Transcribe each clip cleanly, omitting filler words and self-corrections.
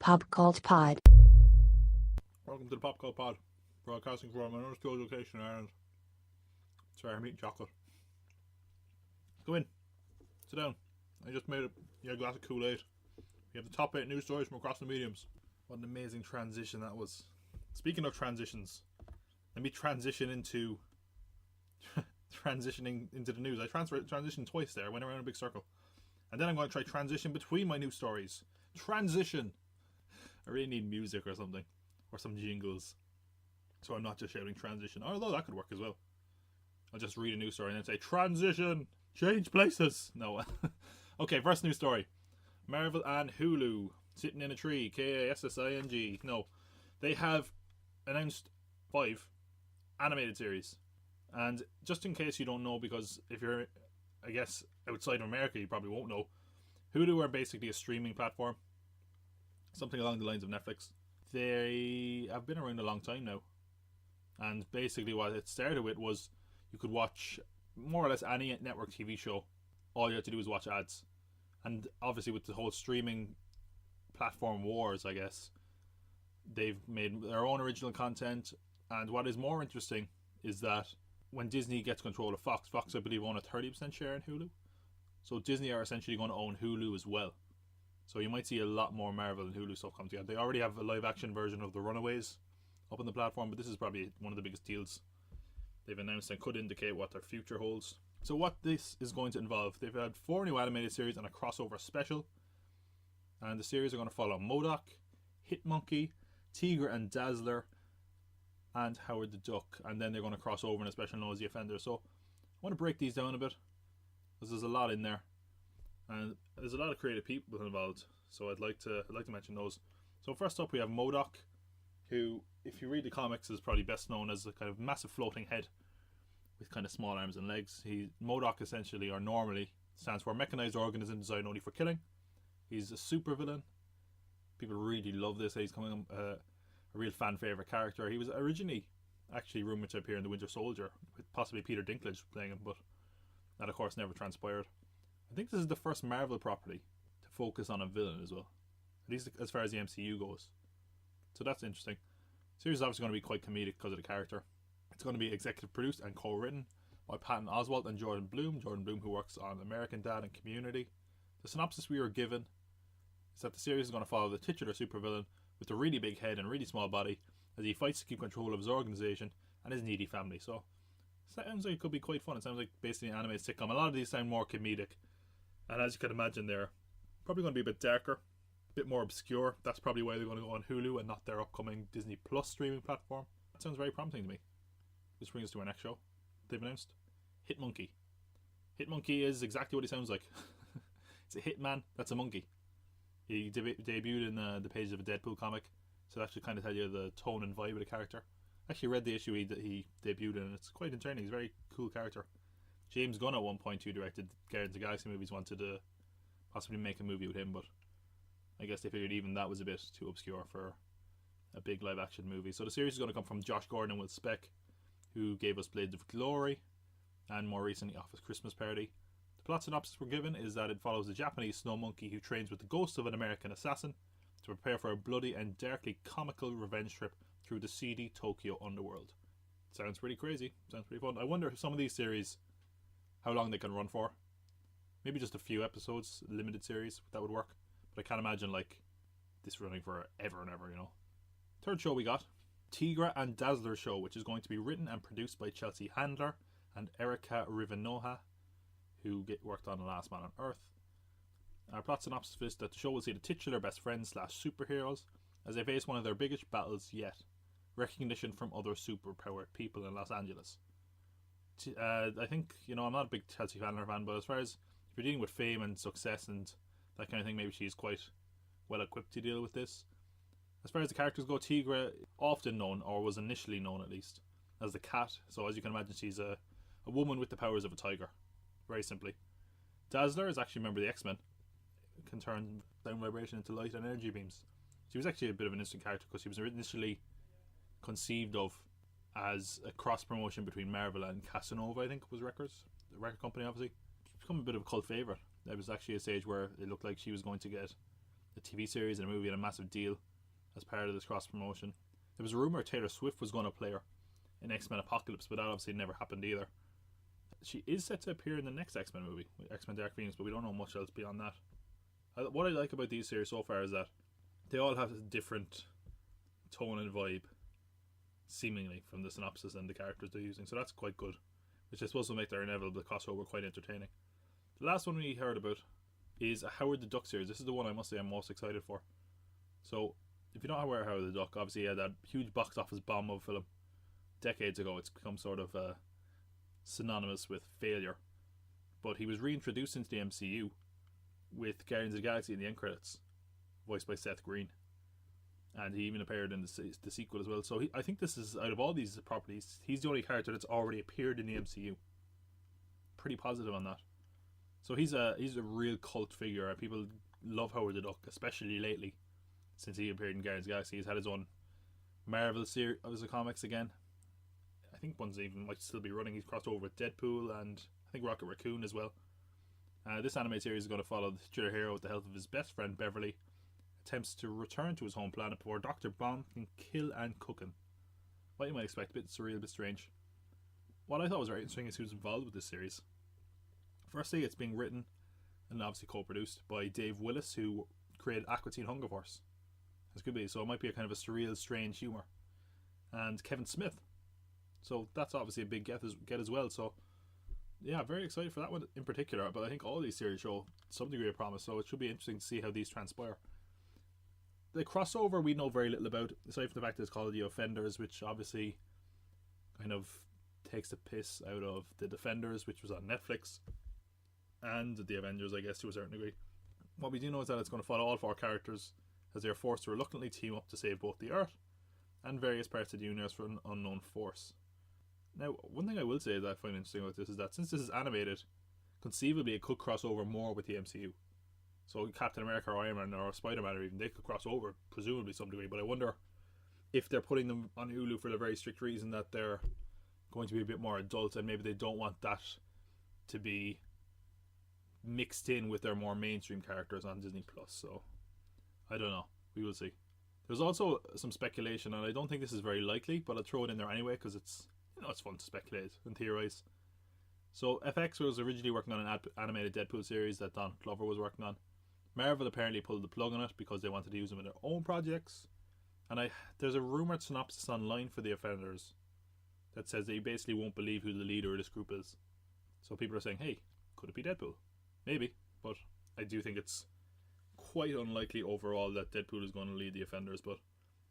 Pop Cult Pod. Welcome to the Pop Cult Pod, broadcasting from an undisclosed location in Ireland. Sorry, I'm eating chocolate. Go in. Sit down. I just made a glass of Kool-Aid. We have the top 8 news stories from across the mediums. What an amazing transition that was. Speaking of transitions, let me transition into transitioning into the news. I transitioned twice there. I went around in a big circle. And then I'm going to try transition between my news stories. Transition! I really need music or something. Or some jingles. So I'm not just shouting transition. Although that could work as well. I'll just read a news story and then say, transition! Change places! No. Okay, first news story. Marvel and Hulu. Sitting in a tree. K-A-S-S-I-N-G. No. They have announced 5 animated series. And just in case you don't know, because if you're, I guess, outside of America, you probably won't know. Hulu are basically a streaming platform. Something along the lines of Netflix. They have been around a long time now. And basically what it started with was you could watch more or less any network TV show. All you had to do was watch ads. And obviously with the whole streaming platform wars, I guess, they've made their own original content. And what is more interesting is that when Disney gets control of Fox, I believe own a 30% share in Hulu. So Disney are essentially going to own Hulu as well. So you might see a lot more Marvel and Hulu stuff come together. They already have a live action version of The Runaways up on the platform, but this is probably one of the biggest deals they've announced and could indicate what their future holds. So what this is going to involve, they've had 4 new animated series and a crossover special. And the series are going to follow MODOK, Hitmonkey, Tigra and Dazzler, and Howard the Duck. And then they're going to cross over in a special Nosy Offender. So I want to break these down a bit, because there's a lot in there. And there's a lot of creative people involved, so I'd like to mention those. So first up we have MODOK, who, if you read the comics, is probably best known as a kind of massive floating head with kind of small arms and legs. MODOK essentially, or normally, stands for Mechanized Organism Designed Only for Killing. He's a super villain. People really love this. He's coming a real fan favourite character. He was originally actually rumoured to appear in The Winter Soldier, with possibly Peter Dinklage playing him, but that of course never transpired. I think this is the first Marvel property to focus on a villain as well, at least as far as the MCU goes. So that's interesting. The series is obviously going to be quite comedic because of the character. It's going to be executive produced and co-written by Patton Oswalt and Jordan Bloom, who works on American Dad and Community. The synopsis we were given is that the series is going to follow the titular supervillain with a really big head and really small body as he fights to keep control of his organisation and his needy family. So it sounds like it could be quite fun. It sounds like basically an animated sitcom. A lot of these sound more comedic. And as you can imagine, they're probably going to be a bit darker, a bit more obscure. That's probably why they're going to go on Hulu and not their upcoming Disney Plus streaming platform. That sounds very promising to me. This brings us to our next show they've announced. Hitmonkey. Hitmonkey is exactly what he sounds like. It's a hitman that's a monkey. He debuted in the pages of a Deadpool comic, so that should kind of tell you the tone and vibe of the character. I actually read the issue he debuted in, and it's quite entertaining. He's a very cool character. James Gunn at one point, who directed Guardians of the Galaxy movies, wanted to possibly make a movie with him, but I guess they figured even that was a bit too obscure for a big live action movie. So the series is going to come from Josh Gordon and Will Speck, who gave us Blades of Glory and more recently Office Christmas Party. The plot synopsis we're given is that it follows a Japanese snow monkey who trains with the ghost of an American assassin to prepare for a bloody and darkly comical revenge trip through the seedy Tokyo underworld. Sounds pretty crazy. Sounds pretty fun. I wonder if some of these series, how long they can run for. Maybe just a few episodes, limited series, that would work. But I can't imagine like this running for ever and ever, you know. Third show we got, Tigra and Dazzler Show, which is going to be written and produced by Chelsea Handler and Erica Rivenoha, who worked on The Last Man on Earth. Our plot synopsis is that the show will see the titular best friends / superheroes as they face one of their biggest battles yet, recognition from other superpowered people in Los Angeles. I think, I'm not a big Chelsea Handler fan, but as far as if you're dealing with fame and success and that kind of thing, maybe she's quite well equipped to deal with this. As far as the characters go, Tigra, often known, or was initially known at least, as the cat. So as you can imagine, she's a woman with the powers of a tiger, very simply. Dazzler is actually a member of the X-Men. Can turn sound vibration into light and energy beams. She was actually a bit of an interesting character because she was initially conceived of as a cross promotion between Marvel and Casanova, I think was the record company, obviously. She's become a bit of a cult favourite. There was actually a stage where it looked like she was going to get a TV series and a movie and a massive deal as part of this cross promotion. There was a rumour Taylor Swift was going to play her in X-Men Apocalypse, but that obviously never happened either. She is set to appear in the next X-Men movie, X-Men Dark Phoenix, but we don't know much else beyond that. What I like about these series so far is that they all have a different tone and vibe, seemingly, from the synopsis and the characters they're using, so that's quite good, which I suppose will make their inevitable crossover quite entertaining. The last one we heard about is a Howard the Duck series. This is the one I must say I'm most excited for. So, if you don't know Howard the Duck, obviously he had that huge box office bomb of a film decades ago. It's become sort of synonymous with failure, but he was reintroduced into the MCU with Guardians of the Galaxy in the end credits, voiced by Seth Green, and he even appeared in the sequel as well. So I think this is, out of all these properties, he's the only character that's already appeared in the MCU. Pretty positive on that. So he's a real cult figure, and people love Howard the Duck, especially lately, since he appeared in Guardians of the Galaxy. He's had his own Marvel series of comics again. I think one's even might still be running. He's crossed over with Deadpool and I think Rocket Raccoon as well. This anime series is going to follow the titular hero with the help of his best friend Beverly, attempts to return to his home planet before Dr. Bomb can kill and cook him. What you might expect, a bit surreal, a bit strange. What I thought was very interesting is who's involved with this series. Firstly, it's being written and obviously co-produced by Dave Willis, who created Aqua Teen Hunger Force. This could be, so it might be a kind of a surreal, strange humour. And Kevin Smith. So that's obviously a big get as well. So yeah, very excited for that one in particular. But I think all these series show some degree of promise, so it should be interesting to see how these transpire. The crossover we know very little about, aside from the fact that it's called The Offenders, which obviously kind of takes the piss out of The Defenders, which was on Netflix, and The Avengers, I guess, to a certain degree. What we do know is that it's going to follow all four characters as they are forced to reluctantly team up to save both the Earth and various parts of the universe from an unknown force. Now, one thing I will say that I find interesting about this is that since this is animated, conceivably it could cross over more with the MCU. So Captain America or Iron Man or Spider-Man, or even, they could cross over, presumably some degree, but I wonder if they're putting them on Hulu for the very strict reason that they're going to be a bit more adult, and maybe they don't want that to be mixed in with their more mainstream characters on Disney+. So I don't know, we will see. There's also some speculation, and I don't think this is very likely, but I'll throw it in there anyway because it's, it's fun to speculate and theorize. So FX was originally working on an animated Deadpool series that Don Glover was working on. Marvel apparently pulled the plug on it because they wanted to use them in their own projects. And there's a rumoured synopsis online for The Offenders that says that you basically won't believe who the leader of this group is. So people are saying, hey, could it be Deadpool? Maybe, but I do think it's quite unlikely overall that Deadpool is going to lead The Offenders. But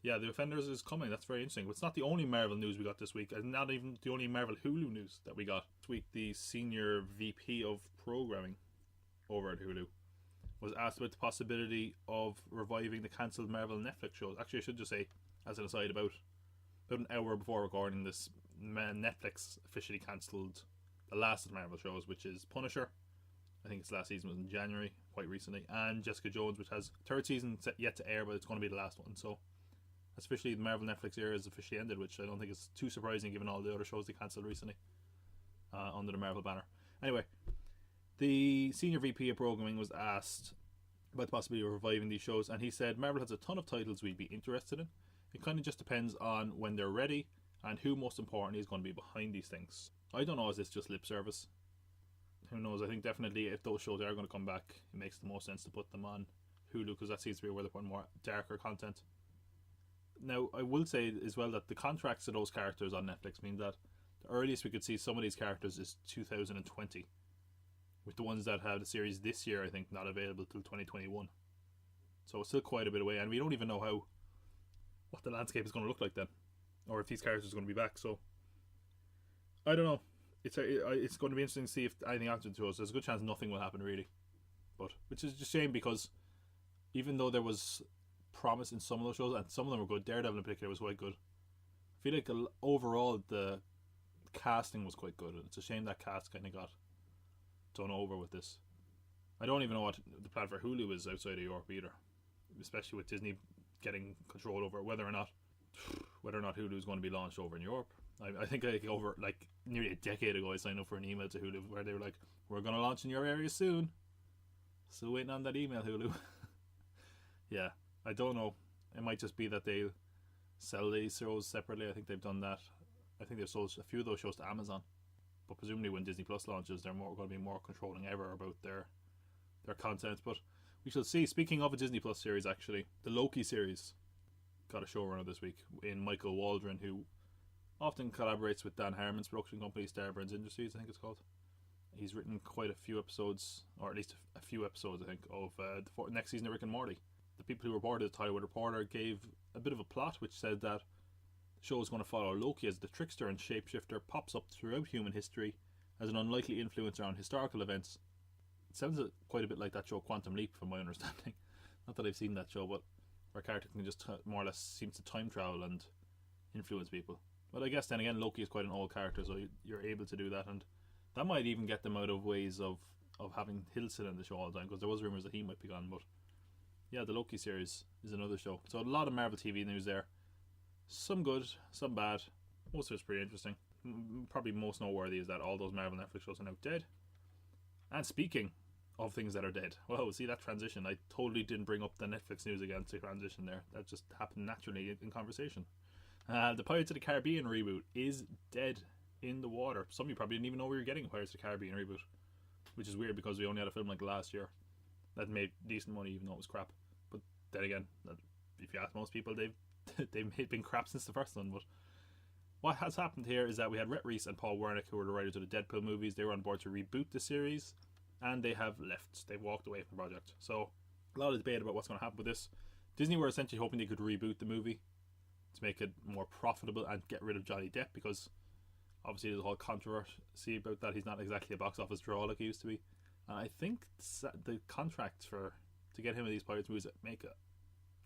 yeah, The Offenders is coming. That's very interesting. But it's not the only Marvel news we got this week, and not even the only Marvel Hulu news that we got this week. The senior VP of programming over at Hulu was asked about the possibility of reviving the cancelled Marvel Netflix shows. Actually, I should just say, as an aside, about an hour before recording this, Netflix officially cancelled the last of the Marvel shows, which is Punisher. I think its last season was in January, quite recently, and Jessica Jones, which has third season yet to air, but it's going to be the last one. So that's officially, the Marvel Netflix era has officially ended, which I don't think is too surprising given all the other shows they cancelled recently under the Marvel banner. Anyway, the senior VP of programming was asked about the possibility of reviving these shows, and he said Marvel has a ton of titles we'd be interested in. It kind of just depends on when they're ready and who, most importantly, is going to be behind these things. I don't know, is this just lip service? Who knows? I think definitely if those shows are going to come back, it makes the most sense to put them on Hulu, because that seems to be where they're putting more darker content. Now, I will say as well that the contracts of those characters on Netflix mean that the earliest we could see some of these characters is 2020, with the ones that have the series this year, I think, not available till 2021. So it's still quite a bit away, and we don't even know what the landscape is going to look like then, or if these characters are going to be back. So I don't know. It's going to be interesting to see if anything happens to us. There's a good chance nothing will happen, really, but which is just a shame, because even though there was promise in some of those shows, and some of them were good, Daredevil in particular was quite good, I feel like overall the casting was quite good. It's a shame that cast kind of got done over with this. I don't even know what the plan for Hulu is outside of Europe either, especially with Disney getting control over whether or not Hulu is going to be launched over in Europe. I think over nearly a decade ago I signed up for an email to Hulu where they were like, we're going to launch in your area soon, still waiting on that email, Hulu. Yeah, I don't know. It might just be that they sell these shows separately. I think they've done that. I think they've sold a few of those shows to Amazon. But presumably when Disney Plus launches, they're going to be more controlling ever about their content. But we shall see. Speaking of a Disney Plus series, actually, the Loki series got a showrunner this week in Michael Waldron, who often collaborates with Dan Harmon's production company, Starburns Industries, I think it's called. He's written quite a few episodes, or at least a few episodes, I think, of the next season of Rick and Morty. The people who reported it, Hollywood Reporter, gave a bit of a plot which said that the show is going to follow Loki as the trickster and shapeshifter pops up throughout human history as an unlikely influencer on historical events. It sounds quite a bit like that show Quantum Leap, from my understanding. Not that I've seen that show, but where a character can just more or less seems to time travel and influence people. But I guess then again, Loki is quite an old character, so you're able to do that, and that might even get them out of ways of having Hiddleston in the show all the time, because there was rumours that he might be gone. But yeah, the Loki series is another show. So a lot of Marvel TV news there. Some good, some bad. Most of it's pretty interesting. Probably most noteworthy is that all those Marvel Netflix shows are now dead. And speaking of things that are dead, wow, see that transition? I totally didn't bring up the Netflix news again to transition there. That just happened naturally in conversation. The Pirates of the Caribbean reboot is dead in the water. Some of you probably didn't even know we were getting a Pirates of the Caribbean reboot, which is weird because we only had a film like last year that made decent money even though it was crap. But then again, if you ask most people, they've been crap since the first one. But what has happened here is that we had Rhett Reese and Paul Wernick, who were the writers of the Deadpool movies. They were on board to reboot the series, and they have left. They've walked away from the project. So a lot of debate about what's going to happen with this. Disney were essentially hoping they could reboot the movie to make it more profitable and get rid of Johnny Depp, because obviously there's a whole controversy about that. He's not exactly a box office draw like he used to be. And I think the contracts to get him in these Pirates movies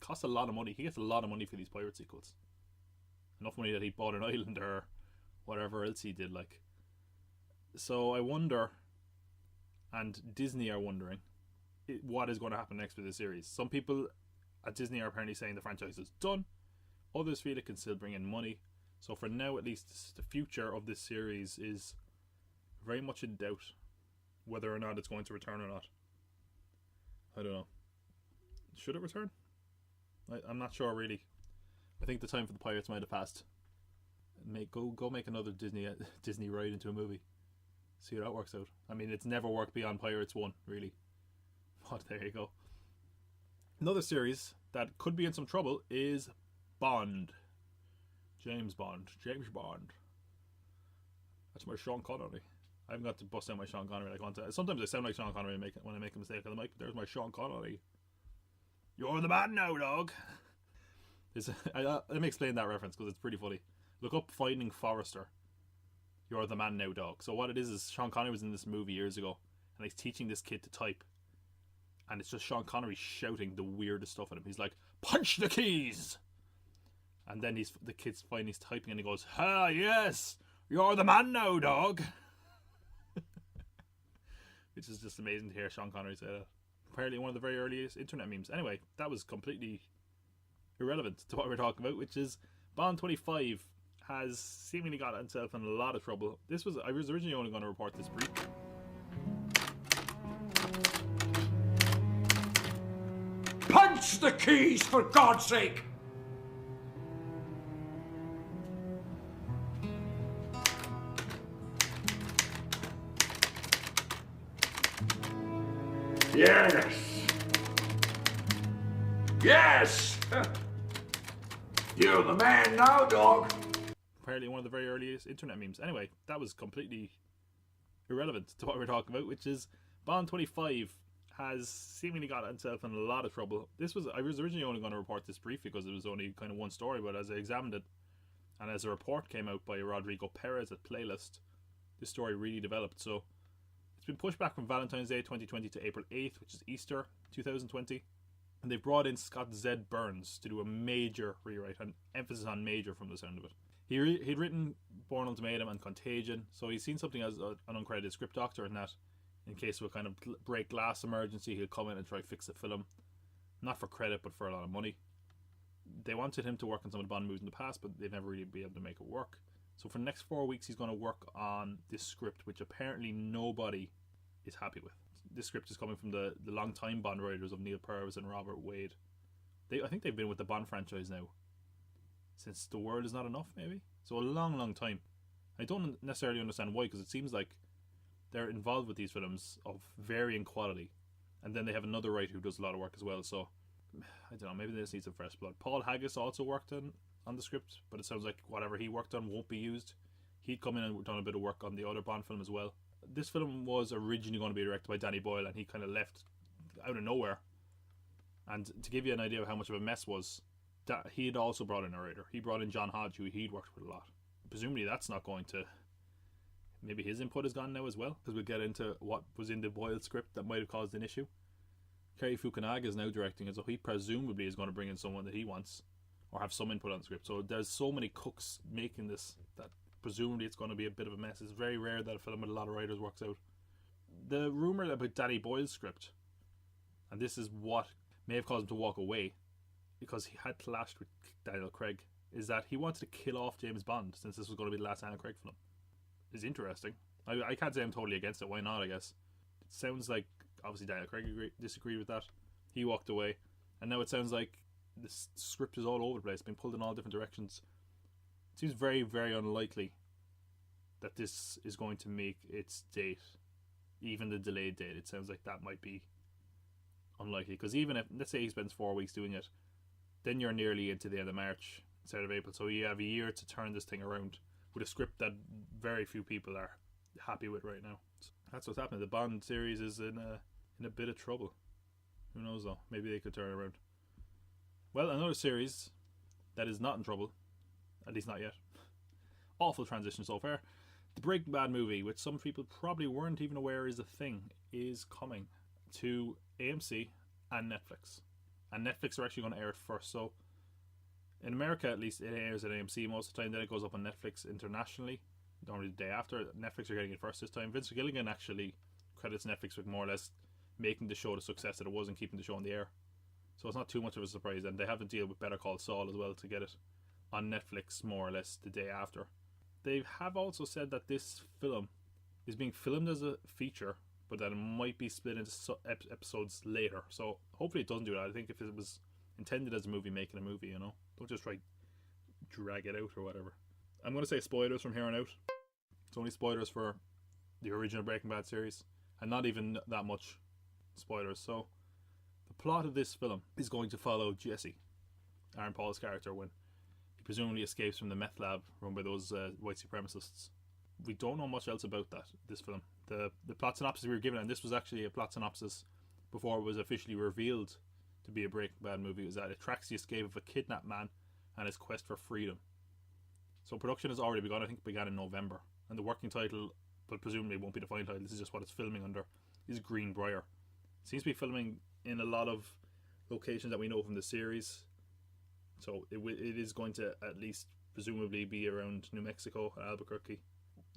cost a lot of money. He gets a lot of money for these pirate sequels. Enough money that he bought an island or whatever else he did. So I wonder, and Disney are wondering, what is going to happen next with this series. Some people at Disney are apparently saying the franchise is done. Others feel it can still bring in money. So for now, at least, the future of this series is very much in doubt, whether or not it's going to return or not. I don't know. Should it return? I'm not sure, really. I think the time for the Pirates might have passed. Go make another Disney ride into a movie. See how that works out. I mean, it's never worked beyond Pirates 1, really. But there you go. Another series that could be in some trouble is Bond. James Bond. That's my Sean Connery. I haven't got to bust out my Sean Connery like I want to. Sometimes I sound like Sean Connery when I make a mistake on the mic. There's my Sean Connery. You're the man now, dog. Let me explain that reference because it's pretty funny. Look up Finding Forrester. You're the man now, dog. So what it is Sean Connery was in this movie years ago, and he's teaching this kid to type. And it's just Sean Connery shouting the weirdest stuff at him. He's like, punch the keys! And then the kid's finding he's typing and he goes, ah, yes, you're the man now, dog. Which is just amazing to hear Sean Connery say that. Apparently one of the very earliest internet memes. Anyway, that was completely irrelevant to what we're talking about, which is Bond 25 has seemingly got himself in a lot of trouble. I was originally only going to report this brief. Punch the keys, for God's sake! Yes! Yes! You're the man now, dog! Apparently one of the very earliest internet memes. Anyway, that was completely irrelevant to what we're talking about, which is Bond 25 has seemingly got himself in a lot of trouble. I was originally only going to report this briefly because it was only kind of one story, but as I examined it, and as a report came out by Rodrigo Perez at Playlist, this story really developed. So it's been pushed back from Valentine's Day 2020 to April 8th, which is Easter 2020. And they've brought in Scott Z. Burns to do a major rewrite, and emphasis on major from the sound of it. He'd written Bourne Ultimatum and Contagion, so he's seen something as an uncredited script doctor in that. In case of a kind of break glass emergency, he'll come in and try to fix the film. Not for credit, but for a lot of money. They wanted him to work on some of the Bond movies in the past, but they've never really been able to make it work. So for the next 4 weeks, he's going to work on this script, which apparently nobody is happy with. This script is coming from the long-time Bond writers of Neil Purvis and Robert Wade. I think they've been with the Bond franchise now since The World Is Not Enough, maybe. So a long, long time. I don't necessarily understand why, because it seems like they're involved with these films of varying quality, and then they have another writer who does a lot of work as well. So I don't know, maybe they just need some fresh blood. Paul Haggis also worked on the script, but it sounds like whatever he worked on won't be used. He'd come in and done a bit of work on the other Bond film as well. This film was originally going to be directed by Danny Boyle, and he kind of left out of nowhere. And to give you an idea of how much of a mess was, that he had also brought in a writer. He brought in John Hodge, who he'd worked with a lot. Presumably that's not going to... Maybe his input is gone now as well, because we'll get into what was in the Boyle script that might have caused an issue. Kerry Fukunaga is now directing it, so he presumably is going to bring in someone that he wants, or have some input on the script. So there's so many cooks making this that presumably it's going to be a bit of a mess. It's very rare that a film with a lot of writers works out. The rumour about Danny Boyle's script, and this is what may have caused him to walk away, because he had clashed with Daniel Craig, is that he wanted to kill off James Bond, since this was going to be the last Daniel Craig film. It's interesting. I can't say I'm totally against it. Why not, I guess? It sounds like, obviously Daniel Craig disagreed with that. He walked away. And now it sounds like this script is all over the place, being pulled in all different directions. It seems very, very unlikely that this is going to make its date, even the delayed date. It sounds like that might be unlikely. Because even if, let's say he spends 4 weeks doing it, then you're nearly into the end of March instead of April. So you have a year to turn this thing around with a script that very few people are happy with right now. So that's what's happening. The Bond series is in a bit of trouble. Who knows though? Maybe they could turn it around. Well, another series that is not in trouble, at least not yet. Awful transition so far. The Breaking Bad movie, which some people probably weren't even aware is a thing, is coming to AMC and Netflix. And Netflix are actually going to air it first. So in America, at least, it airs at AMC most of the time. Then it goes up on Netflix internationally, normally the day after. Netflix are getting it first this time. Vince Gilligan actually credits Netflix with more or less making the show the success that it was and keeping the show on the air. So it's not too much of a surprise. And they have to deal with Better Call Saul as well to get it on Netflix more or less the day after. They have also said that this film is being filmed as a feature, but that it might be split into episodes later. So hopefully it doesn't do that. I think if it was intended as a movie, making a movie, you know, don't just try drag it out or whatever. I'm going to say spoilers from here on out. It's only spoilers for the original Breaking Bad series, and not even that much spoilers. So the plot of this film is going to follow Jesse, Aaron Paul's character, when he presumably escapes from the meth lab run by those white supremacists. We don't know much else about this film. The plot synopsis we were given, and this was actually a plot synopsis before it was officially revealed to be a Breaking Bad movie, is that it tracks the escape of a kidnapped man and his quest for freedom. So production has already begun. I think it began in November, and the working title, but presumably won't be the final title, this is just what it's filming under, is Greenbrier. It seems to be filming in a lot of locations that we know from the series, so it is going to at least presumably be around New Mexico and Albuquerque.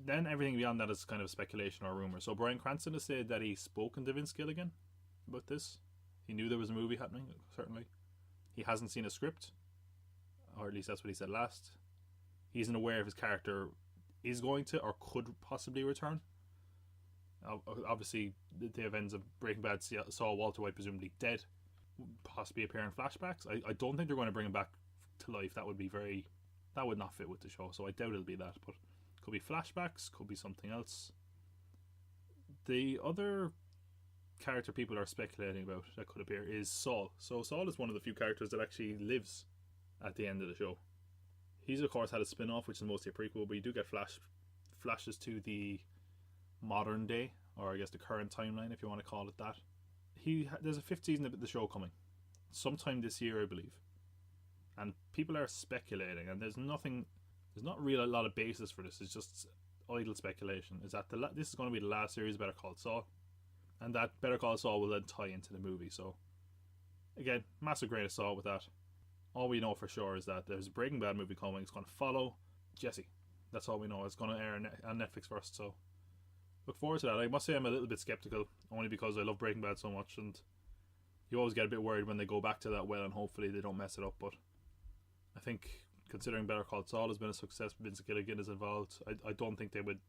Then everything beyond that is kind of speculation or rumour. So Bryan Cranston has said that he's spoken to Vince Gilligan about this. He knew there was a movie happening, certainly. He hasn't seen a script, or at least that's what he said last. He isn't aware if his character is going to or could possibly return. Obviously, the events of Breaking Bad saw Walter White presumably dead, possibly appear in flashbacks. I don't think they're going to bring him back to life. That would not fit with the show, so I doubt it'll be that, but could be flashbacks, could be something else. The other character people are speculating about that could appear is Saul. So Saul is one of the few characters that actually lives at the end of the show. He's of course had a spin-off, which is mostly a prequel, but you do get flashes to the modern day, or I guess the current timeline, if you want to call it that. There's a 5th season of the show coming sometime this year, I believe, and people are speculating, and there's not really a lot of basis for this. It's just idle speculation. Is that this is going to be the last series of Better Call Saul, and that Better Call Saul will then tie into the movie. So again, massive grain of salt with that. All we know for sure is that there's a Breaking Bad movie coming. It's going to follow Jesse. That's all we know. It's going to air on Netflix first, so look forward to that. I must say I'm a little bit skeptical, only because I love Breaking Bad so much, and you always get a bit worried when they go back to that well, and hopefully they don't mess it up. But I think, considering Better Call Saul has been a success, Vince Gilligan is involved, I don't think they would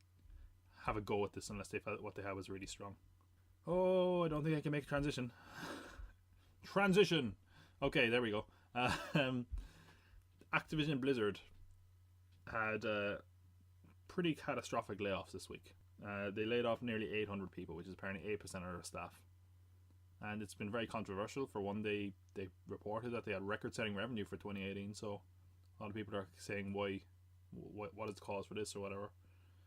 have a go at this unless they felt what they have was really strong. Oh, I don't think I can make a transition. Transition! Okay, there we go. Activision Blizzard had pretty catastrophic layoffs this week. They laid off nearly 800 people, which is apparently 8% of their staff. And it's been very controversial. For one, they reported that they had record-setting revenue for 2018, so a lot of people are saying what is the cause for this or whatever.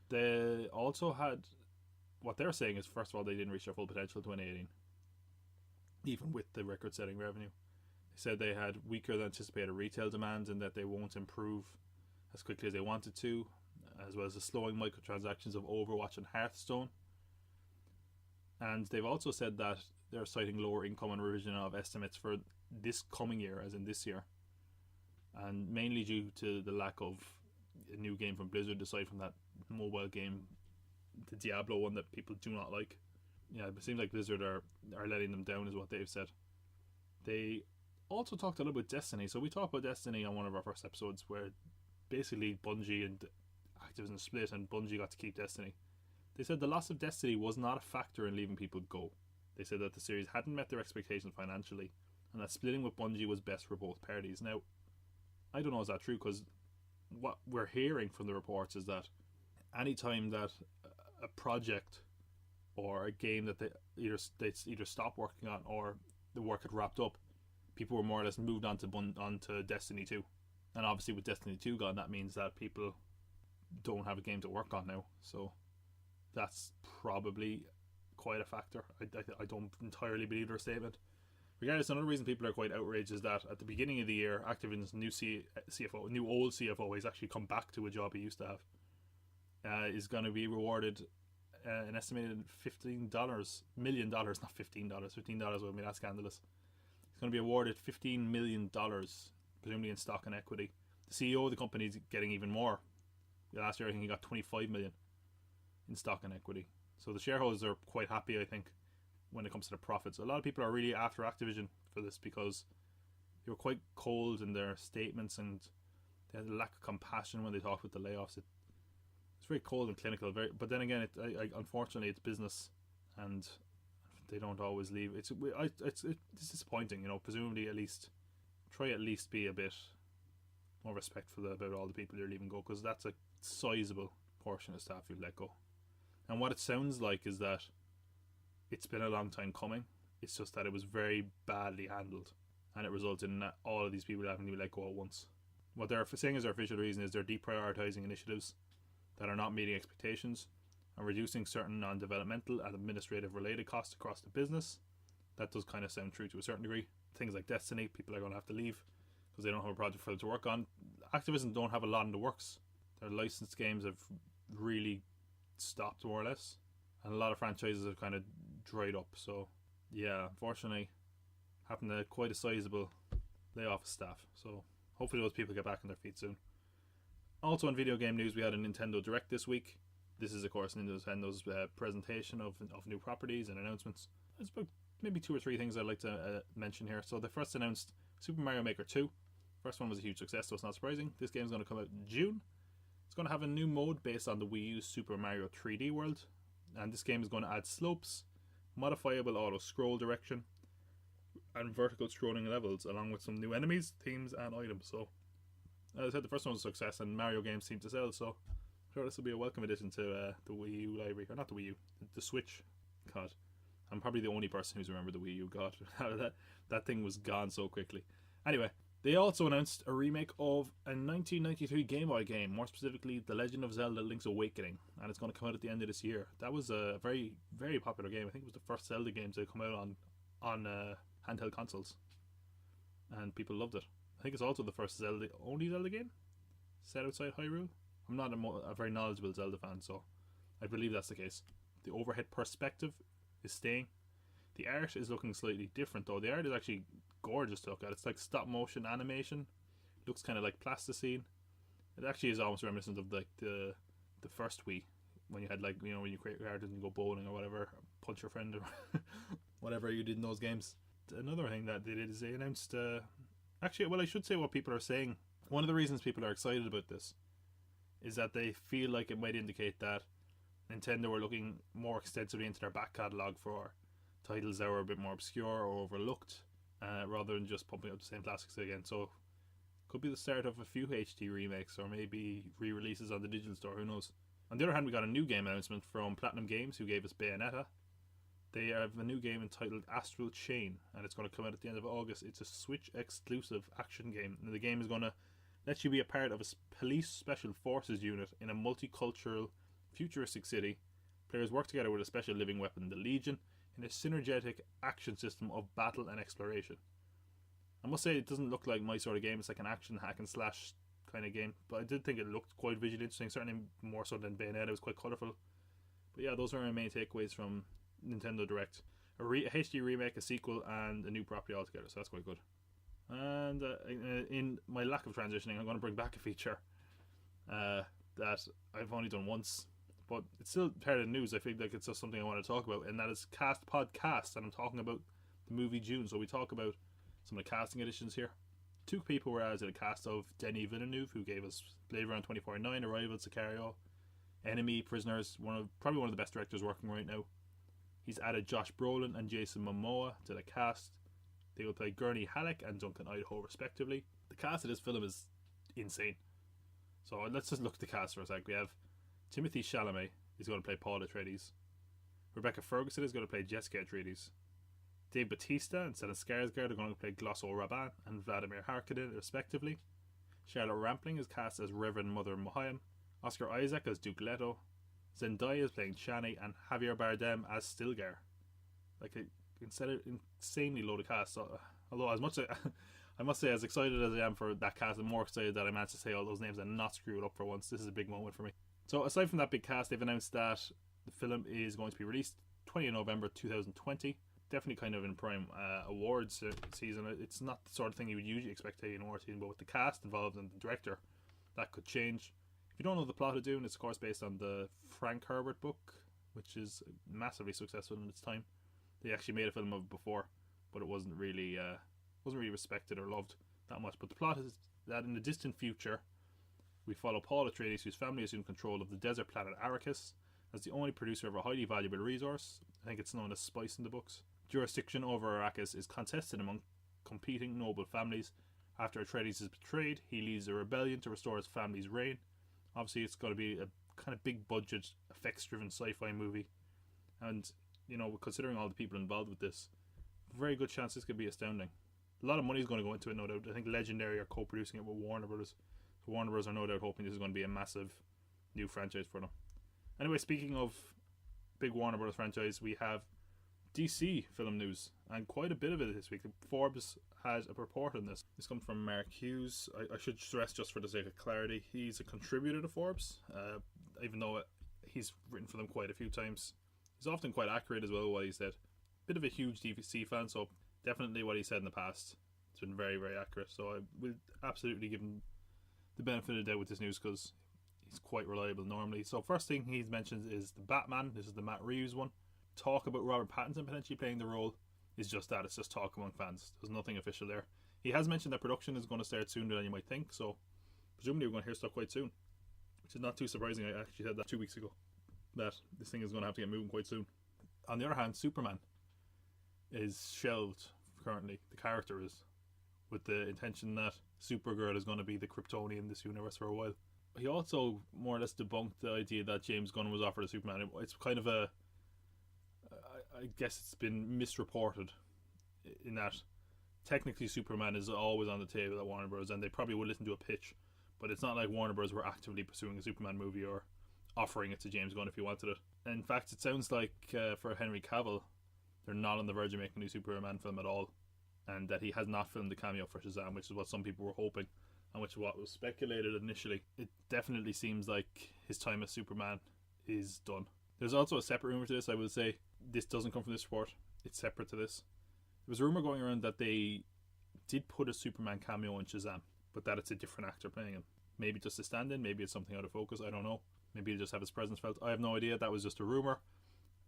They also had, what they're saying is, first of all, they didn't reach their full potential in 2018, even with the record-setting revenue. They said they had weaker than anticipated retail demand and that they won't improve as quickly as they wanted to, as well as the slowing microtransactions of Overwatch and Hearthstone. And they've also said that they're citing lower income and revision of estimates for this coming year, as in this year, and mainly due to the lack of a new game from Blizzard, aside from that mobile game, the Diablo one that people do not like. Yeah, it seems like Blizzard are letting them down, is what they've said. They also talked a little bit Destiny. So we talked about Destiny on one of our first episodes, where basically Bungie and Activision split and Bungie got to keep Destiny. They said the loss of Destiny was not a factor in leaving people go. They said that the series hadn't met their expectations financially, and that splitting with Bungie was best for both parties. Now, I don't know is that true, because what we're hearing from the reports is that anytime that a project or a game that they either stopped working on or the work had wrapped up, people were more or less moved on to Destiny 2. And obviously with Destiny 2 gone, that means that people don't have a game to work on now. So that's probably quite a factor. I don't entirely believe their statement. Regardless, another reason people are quite outraged is that at the beginning of the year, Activision's new old CFO, he's actually come back to a job he used to have, is going to be rewarded an estimated $15 million, not $15. $15 would be that scandalous. He's going to be awarded $15 million, presumably in stock and equity. The CEO of the company is getting even more. Last year, I think he got $25 million in stock and equity. So the shareholders are quite happy, I think, when it comes to the profits. A lot of people are really after Activision for this because they were quite cold in their statements and they had a lack of compassion when they talked with the layoffs. It's very cold and clinical. But then again, unfortunately, it's business, and they don't always leave. It's disappointing, you know. Presumably, at least be a bit more respectful about all the people you're leaving go, because that's a sizable portion of staff you've let go. And what it sounds like is that it's been a long time coming. It's just that it was very badly handled, and it resulted in all of these people having to be let go at once. What they're saying is their official reason is they're deprioritizing initiatives that are not meeting expectations and reducing certain non-developmental and administrative related costs across the business. That does kind of sound true to a certain degree. Things like Destiny, people are going to have to leave because they don't have a project for them to work on. Activision don't have a lot in the works. Their licensed games have really stopped, more or less, and a lot of franchises have kind of dried up. So yeah, unfortunately, happened to quite a sizable layoff of staff. So hopefully those people get back on their feet soon. Also in video game news, we had a Nintendo Direct this week. This is of course Nintendo's presentation of new properties and announcements. There's about maybe 2 or 3 things I'd like to mention here. So they first announced Super Mario Maker 2. First one was a huge success, so it's not surprising. This game is going to come out in June. It's going to have a new mode based on the Wii U's Super Mario 3D World, and this game is going to add slopes, modifiable auto scroll direction, and vertical scrolling levels, along with some new enemies, themes, and items. So as I said, the first one was a success, and Mario games seem to sell, so I'm sure this will be a welcome addition to the Wii U library. Or not the Wii U, the Switch. God, I'm probably the only person who's remembered the Wii U. God, that thing was gone so quickly. Anyway, they also announced a remake of a 1993 Game Boy game, more specifically The Legend of Zelda Link's Awakening, and it's going to come out at the end of this year. That was a very, very popular game. I think it was the first Zelda games that come out on handheld consoles, and people loved it. I think it's also the first only Zelda game set outside Hyrule. I'm not a very knowledgeable Zelda fan, so I believe that's the case. The overhead perspective is staying. The art is looking slightly different, though. The art is actually gorgeous to look at. It's like stop motion animation. It looks kind of like plasticine. It actually is almost reminiscent of like the first Wii, when you had like, you know, when you create characters and you go bowling or whatever, punch your friend or whatever you did in those games. Another thing that they did is they announced actually, well, I should say what people are saying. One of the reasons people are excited about this is that they feel like it might indicate that Nintendo were looking more extensively into their back catalogue for titles that were a bit more obscure or overlooked, rather than just pumping out the same classics again. So could be the start of a few HD remakes or maybe re-releases on the digital store, who knows. On the other hand, we got a new game announcement from Platinum Games, who gave us Bayonetta. They have a new game entitled Astral Chain, and it's going to come out at the end of August. It's a Switch exclusive action game, and the game is going to let you be a part of a police special forces unit in a multicultural futuristic city. Players work together with a special living weapon, the Legion, in a synergetic action system of battle and exploration. I must say, it doesn't look like my sort of game. It's like an action hack and slash kind of game, but I did think it looked quite visually interesting, certainly more so than Bayonetta. It was quite colourful. But yeah, those are my main takeaways from Nintendo Direct. A HD remake, a sequel, and a new property altogether, so that's quite good. And in my lack of transitioning, I'm going to bring back a feature that I've only done once, but it's still part of the news. I feel like it's just something I want to talk about, and that is Cast Podcast, and I'm talking about the movie June. So we talk about some of the casting additions here. Two people were added to the cast of Denis Villeneuve, who gave us Blade Runner 2049, Arrival, Sicario, Enemy, Prisoners, probably one of the best directors working right now. He's added Josh Brolin and Jason Momoa to the cast. They will play Gurney Halleck and Duncan Idaho respectively. The cast of this film is insane. So let's just look at the cast for a sec. We have Timothée Chalamet is going to play Paul Atreides. Rebecca Ferguson is going to play Jessica Atreides. Dave Bautista and Stellan Skarsgård are going to play Glosso Raban and Vladimir Harkonnen respectively. Charlotte Rampling is cast as Reverend Mother Mohayim. Oscar Isaac as Duke Leto. Zendaya is playing Chani, and Javier Bardem as Stilgar. Like an insanely loaded cast. So, although as much as I must say, as excited as I am for that cast, I'm more excited that I managed to say all those names and not screw it up for once. This is a big moment for me. So aside from that big cast, they've announced that the film is going to be released 20th November 2020. Definitely kind of in prime awards season. It's not the sort of thing you would usually expect to be an award season, but with the cast involved and the director, that could change. If you don't know the plot of Dune, it's of course based on the Frank Herbert book, which is massively successful in its time. They actually made a film of it before, but it wasn't really respected or loved that much. But the plot is that in the distant future, we follow Paul Atreides, whose family assumed control of the desert planet Arrakis as the only producer of a highly valuable resource. I think it's known as spice in the books. Jurisdiction over Arrakis is contested among competing noble families. After Atreides is betrayed, he leads a rebellion to restore his family's reign. Obviously, it's got to be a kind of big budget, effects-driven sci-fi movie, and considering all the people involved with this, very good chance this could be astounding. A lot of money is going to go into it, no doubt. I think Legendary are co-producing it with Warner Brothers. So Warner Brothers are no doubt hoping this is going to be a massive new franchise for them. Anyway, speaking of big Warner Brothers franchise, we have DC film news, and quite a bit of it this week. Forbes has a report on this. This comes from Mark Hughes. I should stress, just for the sake of clarity, he's a contributor to Forbes, even though he's written for them quite a few times. He's often quite accurate as well what he said. Bit of a huge DC fan, so definitely what he said in the past, it's been very, very accurate. So I will absolutely give him the benefit of the doubt with this news, because he's quite reliable normally. So first thing he mentions is the Batman. This is the Matt Reeves one. Talk about Robert Pattinson potentially playing the role is just that. It's just talk among fans. There's nothing official there. He has mentioned that production is going to start sooner than you might think, so presumably we're going to hear stuff quite soon, which is not too surprising. I actually said that 2 weeks ago, that this thing is going to have to get moving quite soon. On the other hand, Superman is shelved currently. The character is, with the intention that Supergirl is going to be the Kryptonian in this universe for a while. He also more or less debunked the idea that James Gunn was offered a Superman. It's kind of I guess it's been misreported in that technically Superman is always on the table at Warner Bros. And they probably would listen to a pitch, but it's not like Warner Bros. Were actively pursuing a Superman movie or offering it to James Gunn if he wanted it. In fact, it sounds like for Henry Cavill, they're not on the verge of making a new Superman film at all, and that he has not filmed the cameo for Shazam, which is what some people were hoping, and which is what was speculated initially. It definitely seems like his time as Superman is done. There's also a separate rumour to this. I will say this doesn't come from this report. It's separate to this. There was a rumour going around that they did put a Superman cameo in Shazam, but that it's a different actor playing him. Maybe just a stand-in, maybe it's something out of focus, I don't know. Maybe he'll just have his presence felt. I have no idea. That was just a rumour.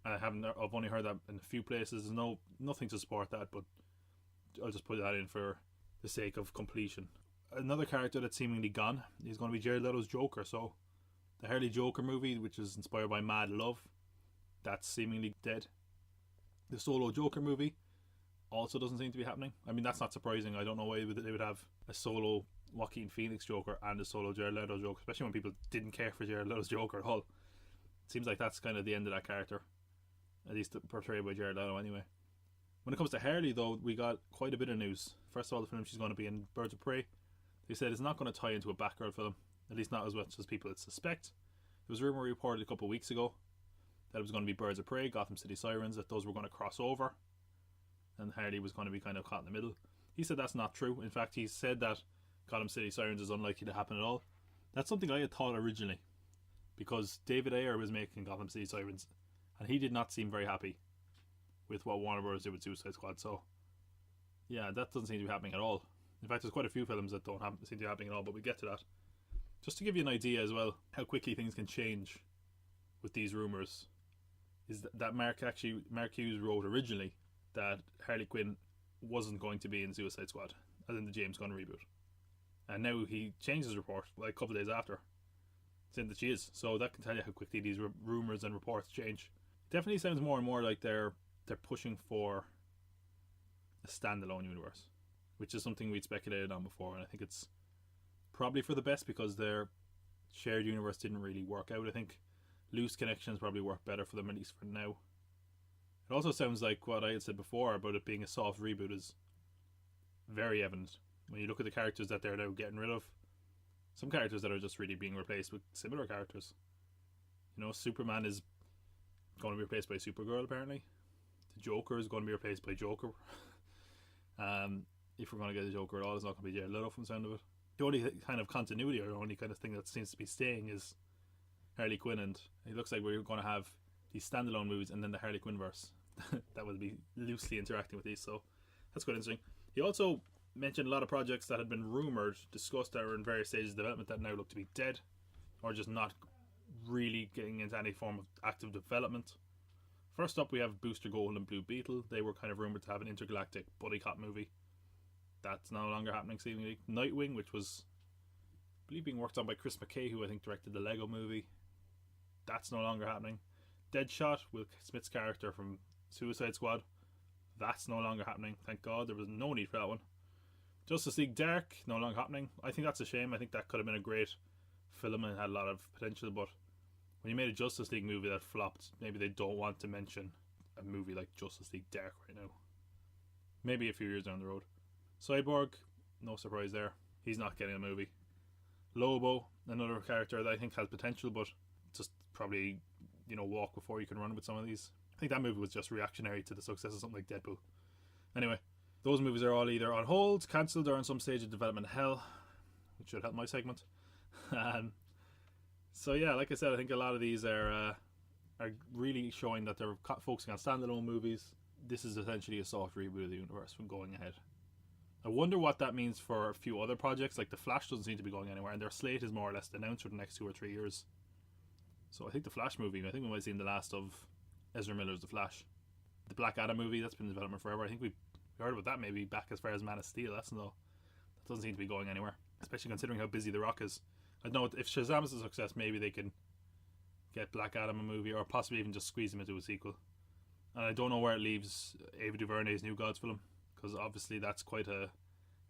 I've only heard that in a few places. There's nothing to support that, but I'll just put that in for the sake of completion. Another character that's seemingly gone is going to be Jared Leto's Joker. So the Harley Joker movie, which is inspired by Mad Love, that's seemingly dead. The solo Joker movie, also doesn't seem to be happening. I mean, that's not surprising. I don't know why they would have a solo Joaquin Phoenix Joker and a solo Jared Leto Joker, especially when people didn't care for Jared Leto's Joker at all. It seems like that's kind of the end of that character, at least portrayed by Jared Leto anyway. When it comes to Harley, though, we got quite a bit of news. First of all, the film she's going to be in, Birds of Prey, they said it's not going to tie into a Batgirl film, at least not as much as people would suspect. There was a rumour reported a couple of weeks ago that it was going to be Birds of Prey, Gotham City Sirens, that those were going to cross over, and Harley was going to be kind of caught in the middle. He said that's not true. In fact, he said that Gotham City Sirens is unlikely to happen at all. That's something I had thought originally, because David Ayer was making Gotham City Sirens, and he did not seem very happy with what Warner Bros. Did with Suicide Squad. So, yeah, that doesn't seem to be happening at all. In fact, there's quite a few films that don't seem to be happening at all, but we get to that. Just to give you an idea as well, how quickly things can change with these rumours, is that Mark Hughes wrote originally that Harley Quinn wasn't going to be in Suicide Squad, as in the James Gunn reboot. And now he changed his report, like a couple of days after, saying that she is. So that can tell you how quickly these rumours and reports change. It definitely sounds more and more like they're pushing for a standalone universe, which is something we'd speculated on before, and I think it's probably for the best because their shared universe didn't really work out. I think loose connections probably work better for them, at least for now. It also sounds like what I had said before about it being a soft reboot is very evident when you look at the characters that they're now getting rid of. Some characters that are just really being replaced with similar characters. You know, Superman is going to be replaced by Supergirl apparently. The Joker is going to be replaced by Joker. If we're going to get a Joker at all, it's not going to be Jared Leto from the sound of it. The only kind of continuity or the only kind of thing that seems to be staying is Harley Quinn, and it looks like we're going to have these standalone movies and then the Harley Quinn verse that will be loosely interacting with these, so that's quite interesting. He also mentioned a lot of projects that had been rumoured, discussed, that were in various stages of development that now look to be dead or just not really getting into any form of active development. First up, we have Booster Gold and Blue Beetle. They were kind of rumoured to have an intergalactic buddy cop movie. That's no longer happening, seemingly. Nightwing, which was, I believe, being worked on by Chris McKay, who I think directed the Lego movie. That's no longer happening. Deadshot, Will Smith's character from Suicide Squad. That's no longer happening. Thank God, there was no need for that one. Justice League Dark, no longer happening. I think that's a shame. I think that could have been a great film and had a lot of potential, but when you made a Justice League movie that flopped, maybe they don't want to mention a movie like Justice League Dark right now. Maybe a few years down the road. Cyborg, no surprise there. He's not getting a movie. Lobo, another character that I think has potential, but just probably, walk before you can run with some of these. I think that movie was just reactionary to the success of something like Deadpool. Anyway, those movies are all either on hold, cancelled, or on some stage of development hell, which should help my segment. So yeah, like I said, I think a lot of these are really showing that they're focusing on standalone movies. This is essentially a soft reboot of the universe from going ahead. I wonder what that means for a few other projects. Like The Flash doesn't seem to be going anywhere, and their slate is more or less announced for the next 2 or 3 years. So I think the Flash movie, I think we might have seen the last of Ezra Miller's The Flash. The Black Adam movie, that's been in development forever. I think we heard about that maybe back as far as Man of Steel. That doesn't seem to be going anywhere, especially considering how busy The Rock is. I don't know if Shazam is a success, maybe they can get Black Adam a movie, or possibly even just squeeze him into a sequel. And I don't know where it leaves Ava DuVernay's New Gods film, because obviously that's quite an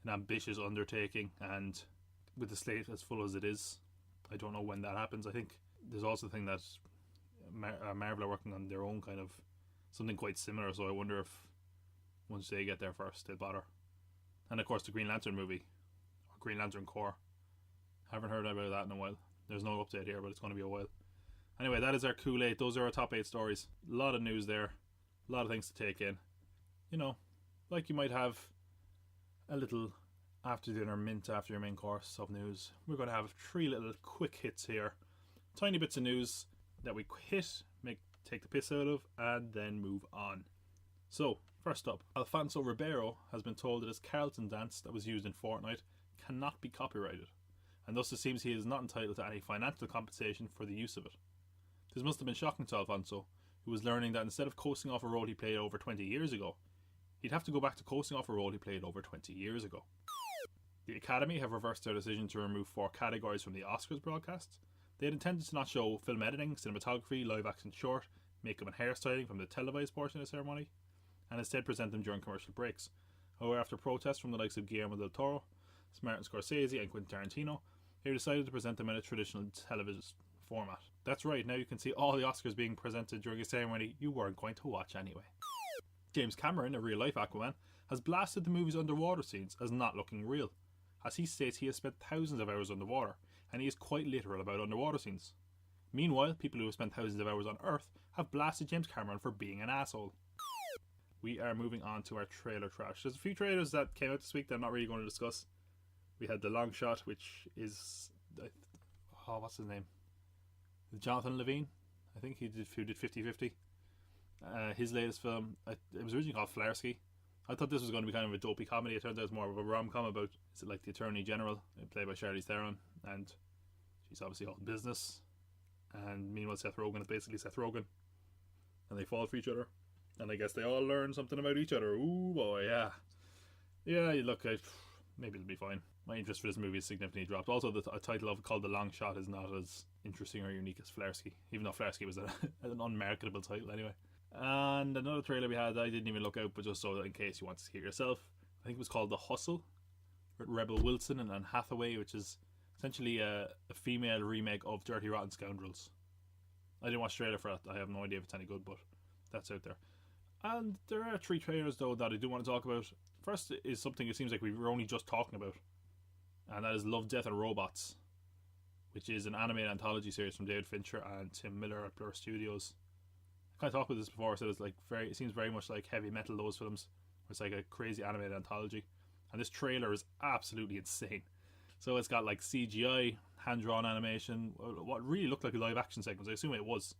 ambitious undertaking, and with the slate as full as it is, I don't know when that happens. I think there's also the thing that Marvel are working on their own kind of something quite similar, so I wonder if once they get there first they'll bother. And of course the Green Lantern movie, or Green Lantern Corps, haven't heard about that in a while. There's no update here, but it's going to be a while. Anyway, that is our cool 8. Those are our top 8 stories. A lot of news there, a lot of things to take in. Like you might have a little after dinner mint after your main course of news. We're going to have 3 little quick hits here. Tiny bits of news that we hit, take the piss out of, and then move on. So, first up, Alfonso Ribeiro has been told that his Carlton dance that was used in Fortnite cannot be copyrighted, and thus it seems he is not entitled to any financial compensation for the use of it. This must have been shocking to Alfonso, who was learning that instead of coasting off a role he played over 20 years ago, he'd have to go back to coasting off a role he played over 20 years ago. The Academy have reversed their decision to remove 4 categories from the Oscars broadcasts. They had intended to not show film editing, cinematography, live action short, makeup and hairstyling from the televised portion of the ceremony, and instead present them during commercial breaks. However, after protests from the likes of Guillermo del Toro, Martin Scorsese and Quentin Tarantino, they decided to present them in a traditional television format. That's right, now you can see all the Oscars being presented during a ceremony you weren't going to watch anyway. James Cameron, a real-life Aquaman, has blasted the movie's underwater scenes as not looking real, as he states he has spent thousands of hours underwater, and he is quite literal about underwater scenes. Meanwhile, people who have spent thousands of hours on Earth have blasted James Cameron for being an asshole. We are moving on to our trailer trash. There's a few trailers that came out this week that I'm not really going to discuss. We had The Long Shot, which is... what's his name? Jonathan Levine, I think who did 50-50. His latest film, it was originally called Flarsky. I thought this was going to be kind of a dopey comedy. It turned out it's more of a rom-com about, is it like the Attorney General, played by Charlize Theron, and she's obviously all business. And meanwhile, Seth Rogen is basically Seth Rogen, and they fall for each other. And I guess they all learn something about each other. Ooh boy, yeah. Yeah, look, maybe it'll be fine. My interest for this movie is significantly dropped. Also, the title of it called The Long Shot is not as interesting or unique as Flarsky, even though Flarsky was an unmarketable title anyway. And another trailer we had, I didn't even look out, but just so that in case you want to see it yourself, I think it was called The Hustle, with Rebel Wilson and Anne Hathaway, which is essentially a female remake of Dirty Rotten Scoundrels. I didn't watch the trailer for that. I have no idea if it's any good, but that's out there. And there are 3 trailers though that I do want to talk about. First is something it seems like we were only just talking about, and that is Love, Death and Robots, which is an animated anthology series from David Fincher and Tim Miller at Blur Studios. I kind of talked about this before, so it seems very much like Heavy Metal, those films, where it's like a crazy animated anthology. And this trailer is absolutely insane. So it's got like CGI, hand-drawn animation, what really looked like a live action segment. I assume it was.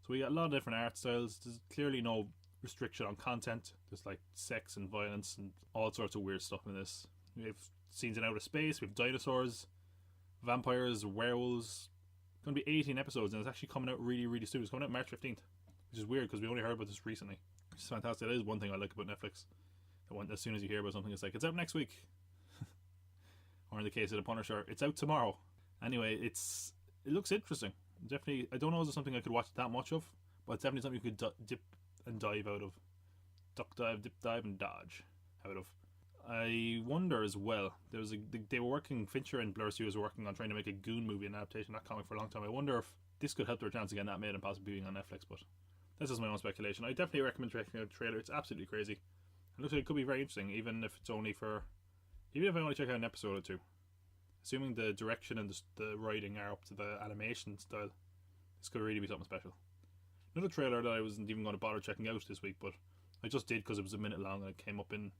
So we got a lot of different art styles. There's clearly no restriction on content. There's like sex and violence and all sorts of weird stuff in this. We have scenes in outer space, we have dinosaurs, vampires, werewolves. It's going to be 18 episodes, and it's actually coming out really, really soon. It's coming out March 15th, which is weird because we only heard about this recently. Which is fantastic. That is one thing I like about Netflix. As soon as you hear about something, it's like, it's out next week. Or in the case of The Punisher, it's out tomorrow. Anyway, it looks interesting. Definitely, I don't know if it's something I could watch that much of, but it's definitely something you could dip and dive out of. Duck dive, dip dive, and dodge out of. I wonder as well, they were working, Fincher and Blur Studios were working on trying to make a Goon movie, an adaptation of that comic for a long time. I wonder if this could help their chance of getting that made and possibly being on Netflix, but that's just my own speculation. I definitely recommend checking out the trailer. It's absolutely crazy. It looks like it could be very interesting, even if I only check out an episode or 2. Assuming the direction and the writing are up to the animation style, this could really be something special. Another trailer that I wasn't even going to bother checking out this week, but I just did because it was a minute long and it came up in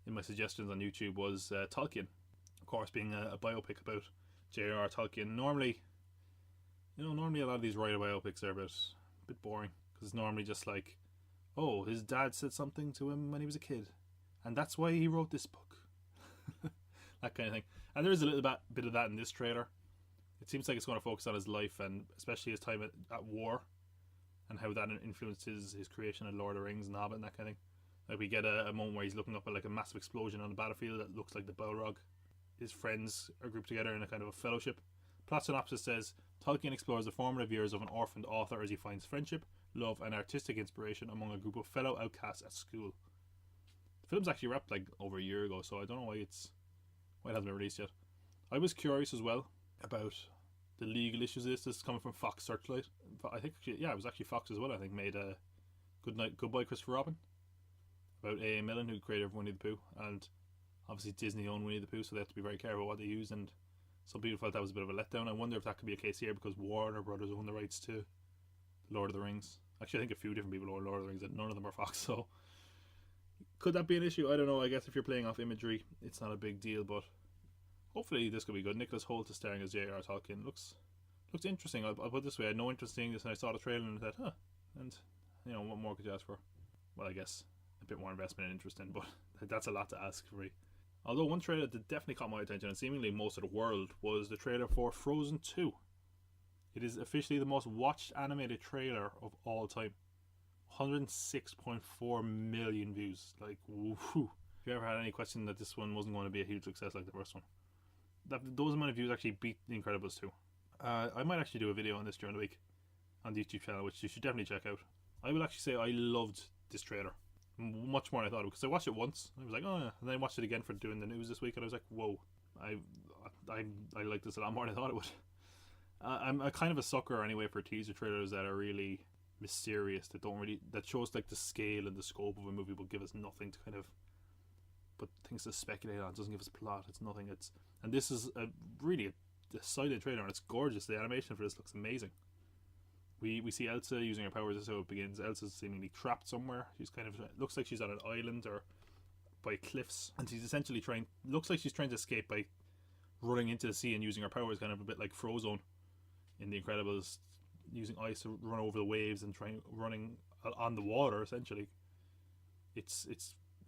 my suggestions on YouTube, was Tolkien. Of course, being a biopic about J.R.R. Tolkien. Normally a lot of these writer biopics are a bit boring, because it's normally just like, oh, his dad said something to him when he was a kid, and that's why he wrote this book. That kind of thing. And there is a little bit of that in this trailer. It seems like it's going to focus on his life, and especially his time at war, and how that influenced his creation of Lord of the Rings and Hobbit and that kind of thing. Like, we get a moment where he's looking up at like a massive explosion on the battlefield that looks like the Balrog. His friends are grouped together in a kind of a fellowship. Plot synopsis says, Tolkien explores the formative years of an orphaned author as he finds friendship, love and artistic inspiration among a group of fellow outcasts at school. The film's actually wrapped like over a year ago, so I don't know why it hasn't been released yet. I was curious as well about the legal issues of this. This is coming from Fox Searchlight. I think, it was actually Fox as well, I think, made Goodbye Christopher Robin, about A. Millen, who created Winnie the Pooh, and obviously Disney owned Winnie the Pooh, so they have to be very careful what they use, and some people felt that was a bit of a letdown. I wonder if that could be a case here because Warner Brothers own the rights to Lord of the Rings. Actually, I think a few different people own Lord of the Rings, and none of them are Fox, so could that be an issue? I don't know. I guess if you're playing off imagery, it's not a big deal, but hopefully this could be good. Nicholas Hoult is starring as J.R.R. Tolkien. Looks interesting. I'll put it this way, I had no interest in this, and I saw the trailer and I thought, and what more could you ask for? Well, I guess a bit more investment and interest in, but that's a lot to ask for me. Although one trailer that definitely caught my attention, and seemingly most of the world, was the trailer for Frozen 2. It is officially the most watched animated trailer of all time. 106.4 million views. Like, woohoo. If you ever had any question that this one wasn't going to be a huge success like the first one, those amount of views actually beat The Incredibles 2. I might actually do a video on this during the week on the YouTube channel, which you should definitely check out. I will actually say I loved this trailer. much more than I thought, because I watched it once. I was like, oh yeah, and then I watched it again for doing the news this week, and I was like, whoa, I like this a lot more than I thought it would. I'm a kind of a sucker anyway for teaser trailers that are really mysterious, that shows like the scale and the scope of a movie, but give us nothing to kind of, but things to speculate on. It doesn't give us plot. It's nothing. And this is really a silent trailer, and it's gorgeous. The animation for this looks amazing. We see Elsa using her powers. That's how it begins. Elsa's seemingly trapped somewhere. She's kind of looks like she's on an island or by cliffs, and she's essentially looks like she's trying to escape by running into the sea and using her powers, kind of a bit like Frozone in The Incredibles, using ice to run over the waves and running on the water. Essentially, it's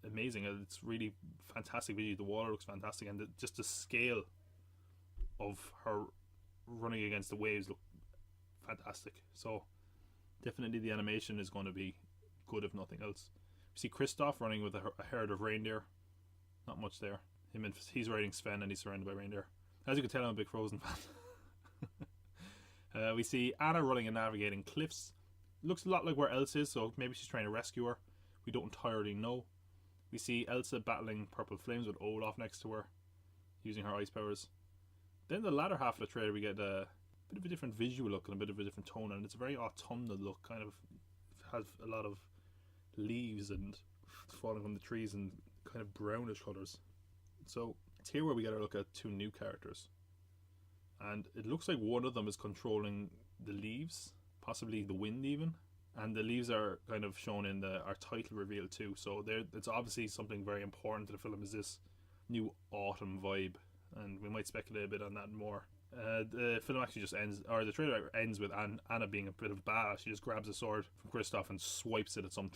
amazing. It's really fantastic visually. The water looks fantastic, and just the scale of her running against the waves look fantastic. So definitely the animation is going to be good, if nothing else. We see Kristoff running with a herd of reindeer. Not much there. He's riding Sven, and he's surrounded by reindeer. As you can tell, I'm a big Frozen fan. We see Anna running and navigating cliffs. Looks a lot like where Elsa is, so maybe she's trying to rescue her. We don't entirely know. We see Elsa battling purple flames with Olaf next to her, using her ice powers. Then the latter half of the trailer, we get a bit of a different visual look and a bit of a different tone, and it's a very autumnal look. Kind of has a lot of leaves and falling from the trees and kind of brownish colours. So it's here where we get a look at two new characters, and it looks like one of them is controlling the leaves, possibly the wind even, and the leaves are kind of shown in our title reveal too. So it's obviously something very important to the film, is this new autumn vibe, and we might speculate a bit on that more. The film actually just ends, or the trailer ends with Anna being a bit of a badass. She just grabs a sword from Kristoff and swipes it at some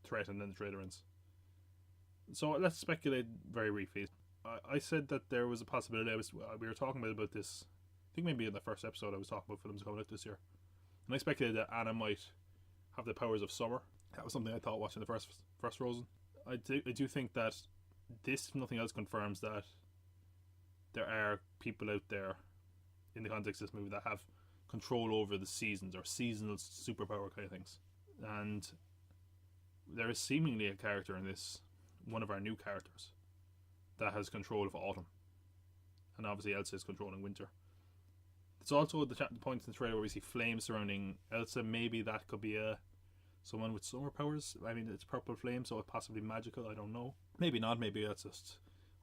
threat, and then the trailer ends. So let's speculate very briefly. I said that there was a possibility. We were talking about this, I think maybe in the first episode I was talking about films coming out this year, and I speculated that Anna might have the powers of summer. That was something I thought watching the first Frozen. I do think that this, if nothing else, confirms that there are people out there in the context of this movie that have control over the seasons, or seasonal superpower kind of things. And there is seemingly a character in this, one of our new characters, that has control of autumn. And obviously Elsa is controlling winter. It's also the point in the trailer where we see flames surrounding Elsa. Maybe that could be someone with summer powers. I mean, it's purple flame, so it's possibly magical. I don't know. Maybe not. Maybe that's just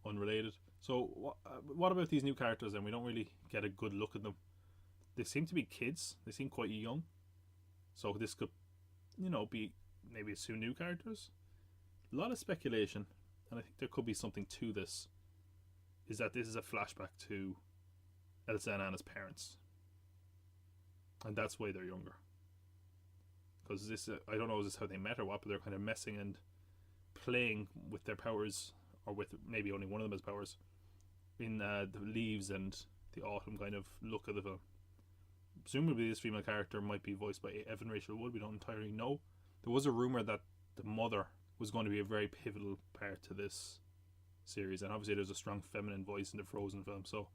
unrelated. So what about these new characters then? We don't really get a good look at them. They seem to be kids. They seem quite young. So this could, be maybe two new characters. A lot of speculation, and I think there could be something to this, is that this is a flashback to Elsa and Anna's parents, and that's why they're younger. Because this, I don't know, is this how they met or what, but they're kind of messing and playing with their powers, or with maybe only one of them has powers, in the leaves and the autumn kind of look of the film. Presumably this female character might be voiced by Evan Rachel Wood. We don't entirely know. There was a rumour that the mother was going to be a very pivotal part to this series, and obviously there's a strong feminine voice in the Frozen film, so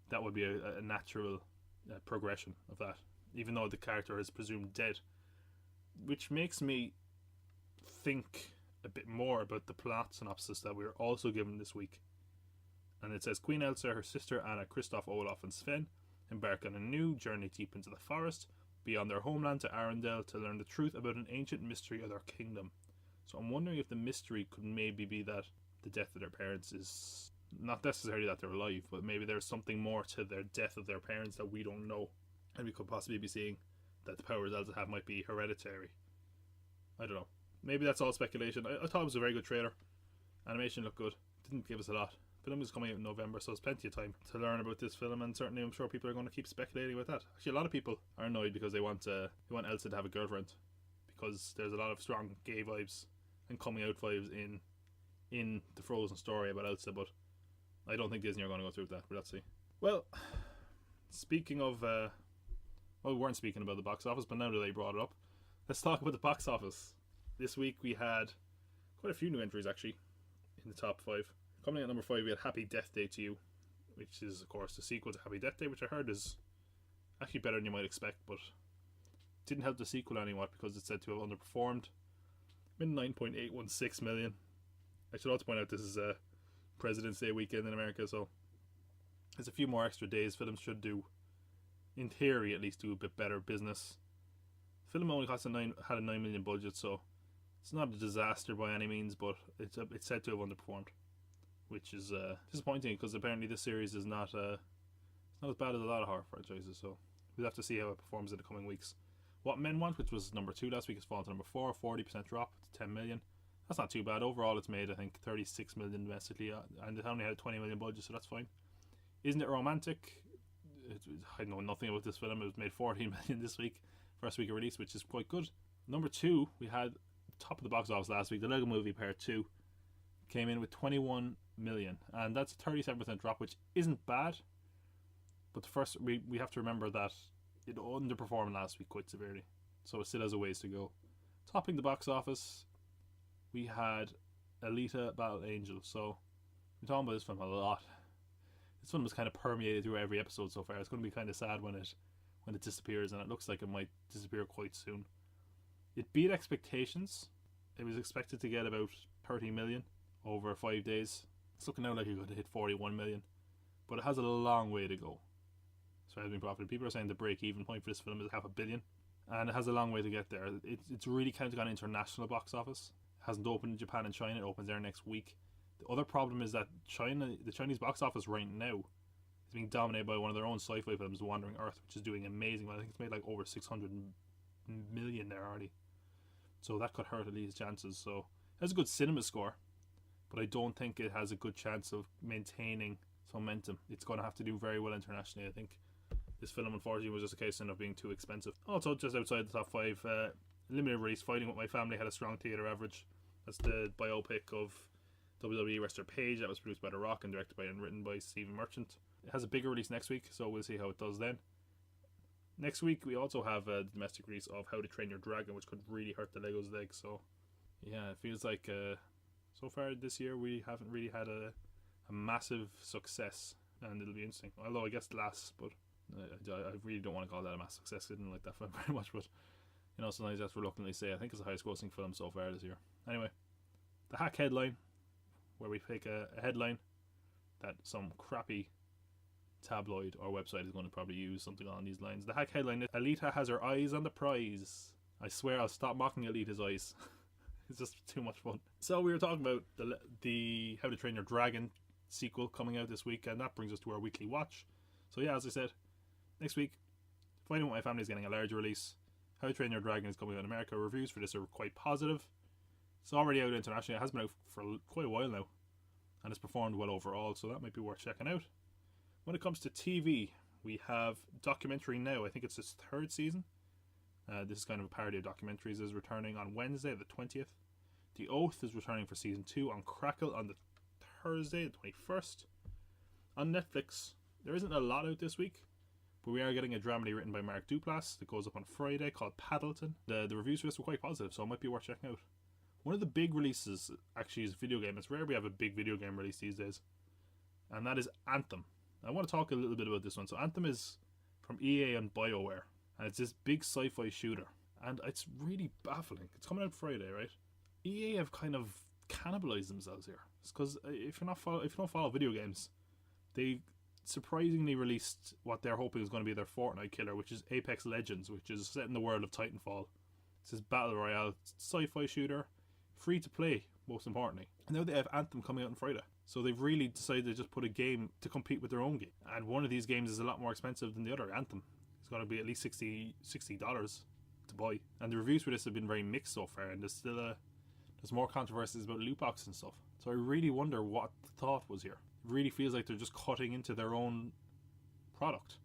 that would be a natural progression of that, even though the character is presumed dead, which makes me think a bit more about the plot synopsis that we were also given this week. And it says, Queen Elsa, her sister Anna, Kristoff, Olaf and Sven embark on a new journey deep into the forest beyond their homeland to Arendelle to learn the truth about an ancient mystery of their kingdom. So I'm wondering if the mystery could maybe be that the death of their parents is not necessarily that they're alive, but maybe there's something more to their death of their parents that we don't know, and we could possibly be seeing that the powers Elsa have might be hereditary. I don't know. Maybe that's all speculation. I thought it was a very good trailer. Animation looked good. Didn't give us a lot. Film is coming out in November, so there's plenty of time to learn about this film, and certainly I'm sure people are going to keep speculating about that. Actually, a lot of people are annoyed because they want Elsa to have a girlfriend, because there's a lot of strong gay vibes and coming out vibes in the Frozen story about Elsa, but I don't think Disney are going to go through with that, but let's see. Well, speaking of we weren't speaking about the box office, but now that I brought it up, let's talk about the box office. This week we had quite a few new entries actually in the top 5. Coming in at number 5, we had Happy Death Day to You, which is of course the sequel to Happy Death Day, which I heard is actually better than you might expect, but didn't help the sequel anyway because it's said to have underperformed. Made 9.816 million. I should also point out this is a President's Day weekend in America, so there's a few more extra days. Films should do, in theory at least, do a bit better business. Film only had a 9 million budget, so it's not a disaster by any means, but it's said to have underperformed, which is disappointing because apparently this series is not as bad as a lot of horror franchises. So we'll have to see how it performs in the coming weeks. What Men Want, which was number 2 last week, has fallen to number 4, 40% drop to 10 million. That's not too bad. Overall, it's made, I think, 36 million domestically, and it only had a 20 million budget, so that's fine. Isn't It Romantic? I know nothing about this film. It was made 14 million this week, first week of release, which is quite good. Number 2, we had top of the box office last week, the Lego Movie Part 2 came in with 21 million, and that's a 37% drop, which isn't bad. But the first, we have to remember that it underperformed last week quite severely, so it still has a ways to go. Topping the box office, we had Alita: Battle Angel. So we're talking about this film a lot. This film was kind of permeated through every episode so far. It's going to be kind of sad when it disappears, and it looks like it might disappear quite soon. It beat expectations. It was expected to get about 30 million over 5 days. It's looking now like it's going to hit 41 million, but it has a long way to go. So it has been profitable. People are saying the break-even point for this film is $500 million, and it has a long way to get there. It's really counting on international box office. It hasn't opened in Japan and China. It opens there next week. The other problem is that the Chinese box office right now is being dominated by one of their own sci-fi films, The Wandering Earth, which is doing amazing. I think it's made like over 600 million there already. So that could hurt Alita's chances. So it has a good cinema score, but I don't think it has a good chance of maintaining some momentum. It's going to have to do very well internationally, I think. This film, unfortunately, was just a case of being too expensive. Also, just outside the top 5, limited release, Fighting With My Family had a strong theatre average. That's the biopic of WWE wrestler Paige that was produced by The Rock and directed by and written by Stephen Merchant. It has a bigger release next week, so we'll see how it does then. Next week, we also have the domestic release of How to Train Your Dragon, which could really hurt the Lego's leg. So, yeah, it feels like so far this year we haven't really had a massive success, and it'll be interesting. Although I guess last, but I really don't want to call that a massive success. I didn't like that film very much, but you know, sometimes that's reluctantly say I think it's the highest grossing film so far this year. Anyway, the hack headline, where we pick a headline that some crappy tabloid or website is going to probably use something on these lines. The hack headline is Alita has her eyes on the prize. I swear I'll stop mocking Alita's eyes. It's just too much fun. So we were talking about the How to Train Your Dragon sequel coming out this week, and that brings us to our weekly watch. So yeah, as I said, next week, Fighting With My Family is getting a large release. How to Train Your Dragon is coming out in America. Reviews for this are quite positive. It's already out internationally. It has been out for quite a while now, and it's performed well overall, so that might be worth checking out. When it comes to TV, we have Documentary Now. I think it's its 3rd season. This is kind of a parody of documentaries. Is returning on Wednesday, the 20th. The Oath is returning for season 2 on Crackle on the Thursday, the 21st. On Netflix, there isn't a lot out this week, but we are getting a dramedy written by Mark Duplass that goes up on Friday called Paddleton. The reviews for this were quite positive, so it might be worth checking out. One of the big releases actually is a video game. It's rare we have a big video game release these days, and that is Anthem. I want to talk a little bit about this one. So Anthem is from EA and BioWare, and it's this big sci-fi shooter, and it's really baffling. It's coming out Friday, right? EA have kind of cannibalized themselves here. It's because if you don't follow video games, they surprisingly released what they're hoping is going to be their Fortnite killer, which is Apex Legends, which is set in the world of Titanfall. It's this battle royale sci-fi shooter, free to play, most importantly. And now they have Anthem coming out on Friday. So they've really decided to just put a game to compete with their own game. And one of these games is a lot more expensive than the other, Anthem. It's going to be at least $60 to buy. And the reviews for this have been very mixed so far, and there's more controversies about loot boxes and stuff. So I really wonder what the thought was here. It really feels like they're just cutting into their own product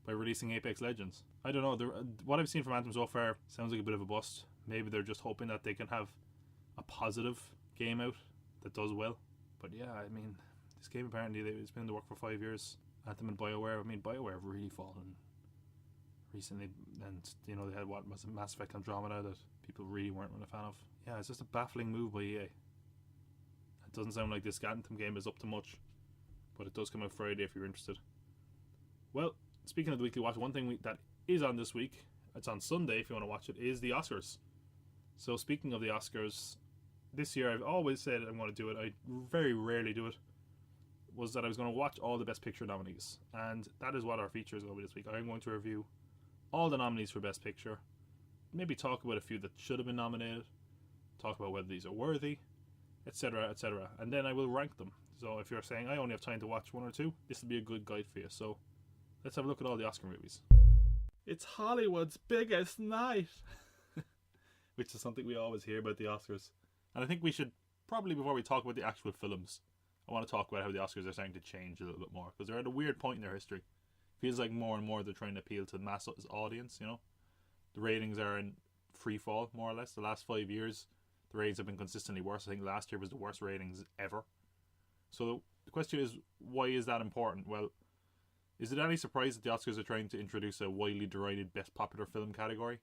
by releasing Apex Legends. I don't know, what I've seen from Anthem so far sounds like a bit of a bust. Maybe they're just hoping that they can have a positive game out that does well. But yeah, I mean, this game apparently it's been in the work for 5 years. Anthem and BioWare, BioWare have really fallen recently, and you know, they had what was Mass Effect Andromeda that people really weren't a fan of. Yeah, it's just a baffling move by EA. It doesn't sound like this Anthem game is up to much, but it does come out Friday if you're interested. Well, speaking of the weekly watch, one thing that is on this week, it's on Sunday if you want to watch it, is the Oscars. So speaking of the Oscars, this year I've always said I'm going to do it. I very rarely do it. Was that I was going to watch all the Best Picture nominees, and that is what our feature is going to be this week. I'm going to review all the nominees for Best Picture, maybe talk about a few that should have been nominated, talk about whether these are worthy, etc., etc., and then I will rank them. So if you're saying I only have time to watch one or two, this will be a good guide for you. So let's have a look at all the Oscar movies. It's Hollywood's biggest night, which is something we always hear about the Oscars. And I think we should probably, before we talk about the actual films, I want to talk about how the Oscars are starting to change a little bit more, because they're at a weird point in their history. Feels like more and more they're trying to appeal to the mass audience, you know. The ratings are in free fall, more or less. The last 5 years, the ratings have been consistently worse. I think last year was the worst ratings ever. So the question is, why is that important? Well, is it any surprise that the Oscars are trying to introduce a widely derided Best Popular Film category?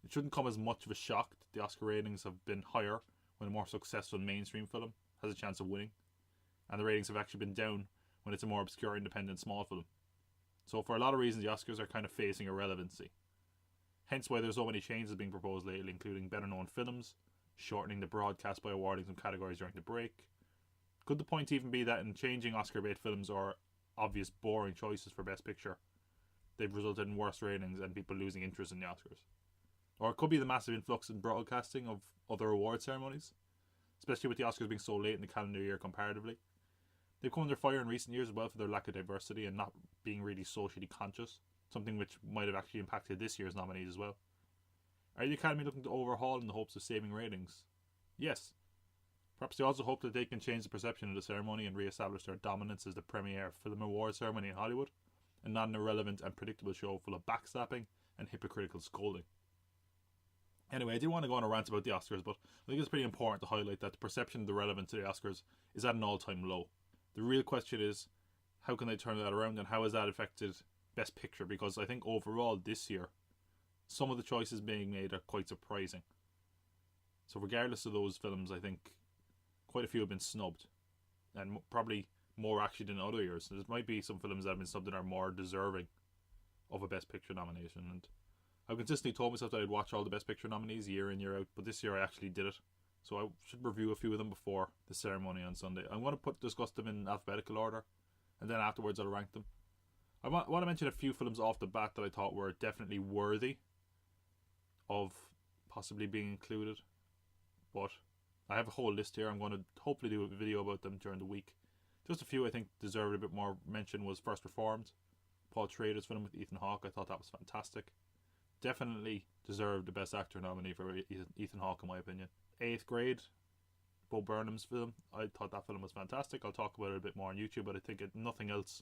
It shouldn't come as much of a shock that the Oscar ratings have been higher when a more successful mainstream film has a chance of winning, and the ratings have actually been down when it's a more obscure independent small film. So for a lot of reasons, the Oscars are kind of facing irrelevancy. Hence why there's so many changes being proposed lately, including better known films, shortening the broadcast by awarding some categories during the break. Could the point even be that in changing Oscar bait films or obvious boring choices for Best Picture, they've resulted in worse ratings and people losing interest in the Oscars? Or it could be the massive influx in broadcasting of other award ceremonies, especially with the Oscars being so late in the calendar year comparatively. They've come under fire in recent years as well for their lack of diversity and not being really socially conscious, something which might have actually impacted this year's nominees as well. Are the Academy looking to overhaul in the hopes of saving ratings? Yes. Perhaps they also hope that they can change the perception of the ceremony and re-establish their dominance as the premier film award ceremony in Hollywood, and not an irrelevant and predictable show full of backslapping and hypocritical scolding. Anyway, I did want to go on a rant about the Oscars, but I think it's pretty important to highlight that the perception of the relevance of the Oscars is at an all-time low. The real question is, how can they turn that around, and how has that affected Best Picture? Because I think overall this year, some of the choices being made are quite surprising. So regardless of those films, I think quite a few have been snubbed, and probably more actually than other years. There might be some films that have been snubbed that are more deserving of a Best Picture nomination, and I've consistently told myself that I'd watch all the Best Picture nominees year in, year out, but this year I actually did it. So I should review a few of them before the ceremony on Sunday. I'm going to discuss them in alphabetical order, and then afterwards I'll rank them. I want to mention a few films off the bat that I thought were definitely worthy of possibly being included, but I have a whole list here. I'm going to hopefully do a video about them during the week. Just a few I think deserved a bit more mention was First Reformed, Paul Schrader's film with Ethan Hawke. I thought that was fantastic. Definitely deserved the Best Actor nominee for Ethan Hawke in my opinion. Eighth Grade, Bo Burnham's film. I thought that film was fantastic. I'll talk about it a bit more on YouTube, but I think nothing else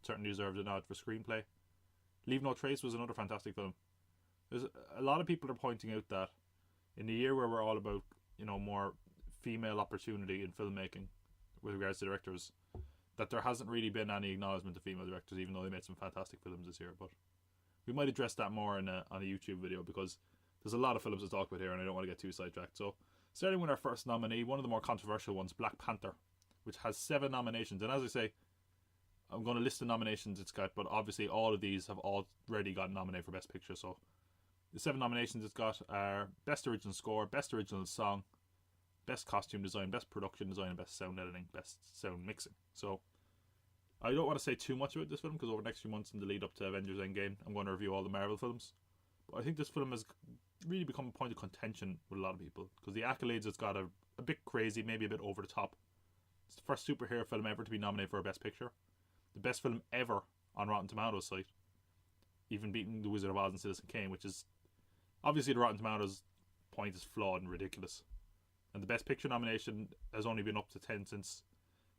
certainly deserved a nod for screenplay. Leave No Trace was another fantastic film. There's a lot of people are pointing out that in the year where we're all about, you know, more female opportunity in filmmaking with regards to directors, that there hasn't really been any acknowledgement of female directors, even though they made some fantastic films this year. But we might address that more on a YouTube video, because there's a lot of films to talk about here and I don't want to get too sidetracked. So starting with our first nominee, one of the more controversial ones, Black Panther, which has 7 nominations. And as I say, I'm going to list the nominations it's got, but obviously all of these have already got nominated for Best Picture. So the 7 nominations it's got are Best Original Score, Best Original Song, Best Costume Design, Best Production Design, and Best Sound Editing, Best Sound Mixing. So I don't want to say too much about this film, because over the next few months in the lead up to Avengers Endgame, I'm going to review all the Marvel films. But I think this film has really become a point of contention with a lot of people, because the accolades it's got are a bit crazy, maybe a bit over the top. It's the first superhero film ever to be nominated for a Best Picture. The best film ever on Rotten Tomatoes site, even beating The Wizard of Oz and Citizen Kane, which is obviously the Rotten Tomatoes point is flawed and ridiculous. And the Best Picture nomination has only been up to 10 since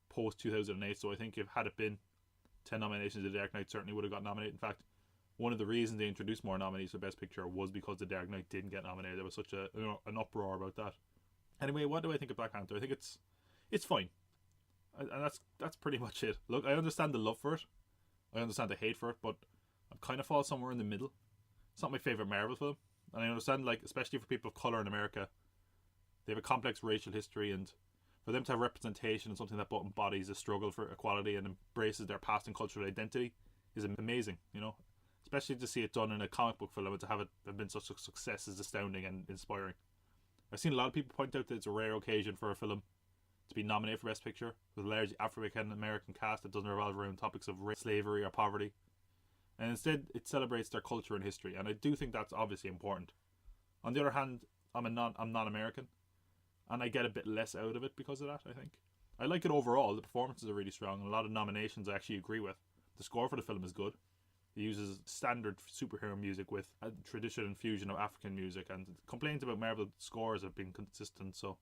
post 2008. So I think if had it been 10 nominations, The Dark Knight certainly would have got nominated. In fact, one of the reasons they introduced more nominees for Best Picture was because The Dark Knight didn't get nominated. There was such an uproar about that. Anyway, what do I think of Black Panther? I think it's fine, and that's pretty much it. Look, I understand the love for it, I understand the hate for it, but I've kind of fallen somewhere in the middle. It's not my favourite Marvel film, and I understand, like, especially for people of colour in America, they have a complex racial history, and for them to have representation and something that embodies a struggle for equality and embraces their past and cultural identity is amazing, you know. Especially to see it done in a comic book film and to have it have been such a success is astounding and inspiring. I've seen a lot of people point out that it's a rare occasion for a film to be nominated for Best Picture, with a large African-American cast that doesn't revolve around topics of race, slavery or poverty. And instead, it celebrates their culture and history, and I do think that's obviously important. On the other hand, I'm not American, and I get a bit less out of it because of that, I think. I like it overall, the performances are really strong, and a lot of nominations I actually agree with. The score for the film is good. It uses standard superhero music with a traditional infusion of African music, and complaints about Marvel scores have been consistent, so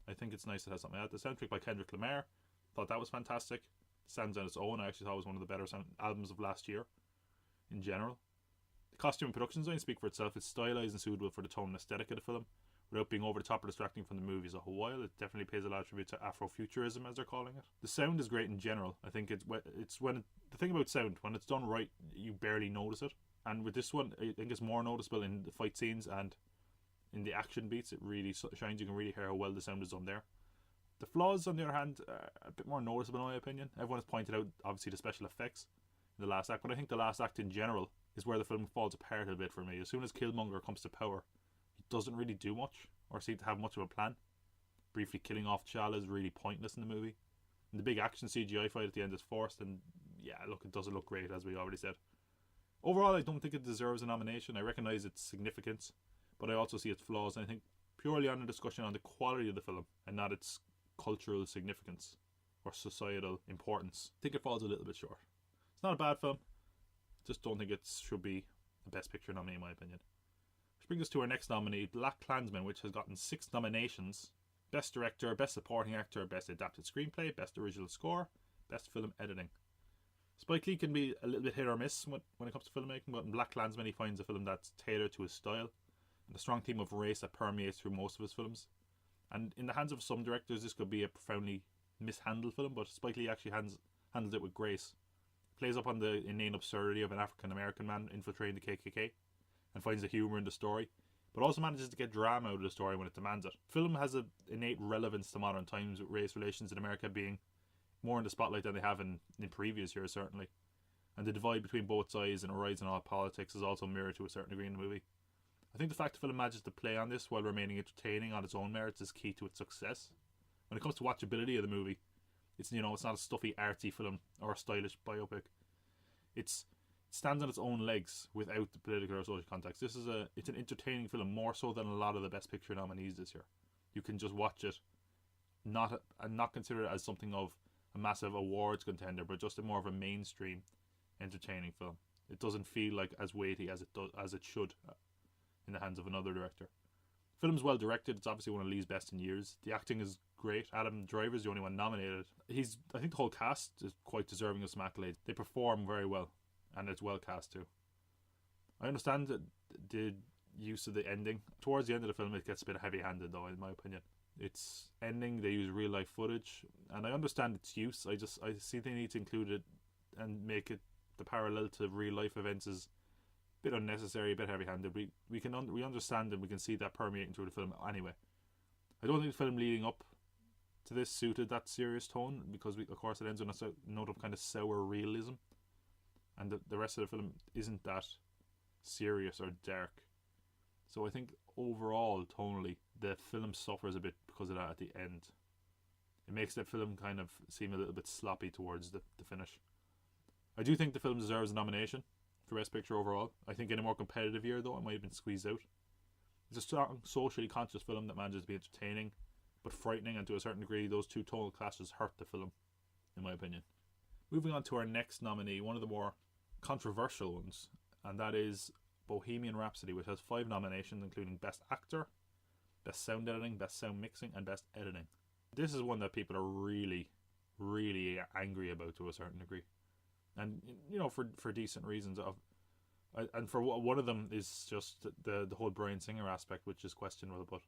I think it's nice to have something like that. The soundtrack by Kendrick Lamar, thought that was fantastic. It stands on its own. I actually thought it was one of the better albums of last year in general. The costume and production design speak for itself. It's stylized and suitable for the tone and aesthetic of the film, without being over the top or distracting from the movie as a whole. While it definitely pays a lot of tribute to Afrofuturism, as they're calling it. The sound is great in general. I think the thing about sound, when it's done right, you barely notice it. And with this one, I think it's more noticeable in the fight scenes and in the action beats. It really shines. You can really hear how well the sound is done there. The flaws, on the other hand, are a bit more noticeable in my opinion. Everyone has pointed out, obviously, the special effects in the last act, but I think the last act in general is where the film falls apart a bit for me. As soon as Killmonger comes to power, he doesn't really do much or seem to have much of a plan. Briefly killing off T'Challa is really pointless in the movie. And the big action CGI fight at the end is forced, and yeah, look, it doesn't look great, as we already said. Overall, I don't think it deserves a nomination. I recognise its significance, but I also see its flaws, and I think purely on a discussion on the quality of the film and not its cultural significance or societal importance, I think it falls a little bit short. It's not a bad film, just don't think it should be a Best Picture nominee in my opinion. Which brings us to our next nominee, BlacKkKlansman, which has gotten 6 nominations: Best Director, Best Supporting Actor, Best Adapted Screenplay, Best Original Score, Best Film Editing. Spike Lee can be a little bit hit or miss when it comes to filmmaking, but in BlacKkKlansman he finds a film that's tailored to his style, and a strong theme of race that permeates through most of his films. And in the hands of some directors this could be a profoundly mishandled film, but Spike Lee actually handles it with grace. Plays up on the inane absurdity of an African American man infiltrating the KKK and finds the humour in the story, but also manages to get drama out of the story when it demands it. Film has an innate relevance to modern times, with race relations in America being more in the spotlight than they have in previous years, certainly. And the divide between both sides and a rise in all politics is also mirrored to a certain degree in the movie. I think the fact the film manages to play on this while remaining entertaining on its own merits is key to its success. When it comes to watchability of the movie, it's not a stuffy artsy film or a stylish biopic. It stands on its own legs without the political or social context. It's an entertaining film, more so than a lot of the Best Picture nominees this year. You can just watch it, not consider it as something of a massive awards contender, but just more of a mainstream entertaining film. It doesn't feel like as weighty as it should in the hands of another director. The film's well directed. It's obviously one of Lee's best in years. The acting is great. Adam Driver's the only one nominated. I think the whole cast is quite deserving of some accolades. They perform very well, and it's well cast too. I understand that the use of the ending towards the end of the film, it gets a bit heavy-handed though, in my opinion. Its ending, they use real life footage, and I understand its use. I see they need to include it and make it the parallel to real life events is a bit unnecessary, a bit heavy-handed. We understand and we can see that permeating through the film anyway. I don't think the film leading up to this suited that serious tone, because of course it ends on a note of kind of sour realism, and the rest of the film isn't that serious or dark. So I think overall, tonally, the film suffers a bit because of that at the end. It makes the film kind of seem a little bit sloppy towards the finish. I do think the film deserves a nomination for Best Picture overall. I think in a more competitive year though, it might have been squeezed out. It's a strong, socially conscious film that manages to be entertaining but frightening, and to a certain degree those two tonal clashes hurt the film, in my opinion. Moving on to our next nominee, one of the more controversial ones, and that is Bohemian Rhapsody, which has 5 nominations including Best Actor, Best Sound Editing, Best Sound Mixing and Best Editing. This is one that people are really, really angry about to a certain degree, and for decent reasons. And for one of them is just the whole Bryan Singer aspect, which is questionable. But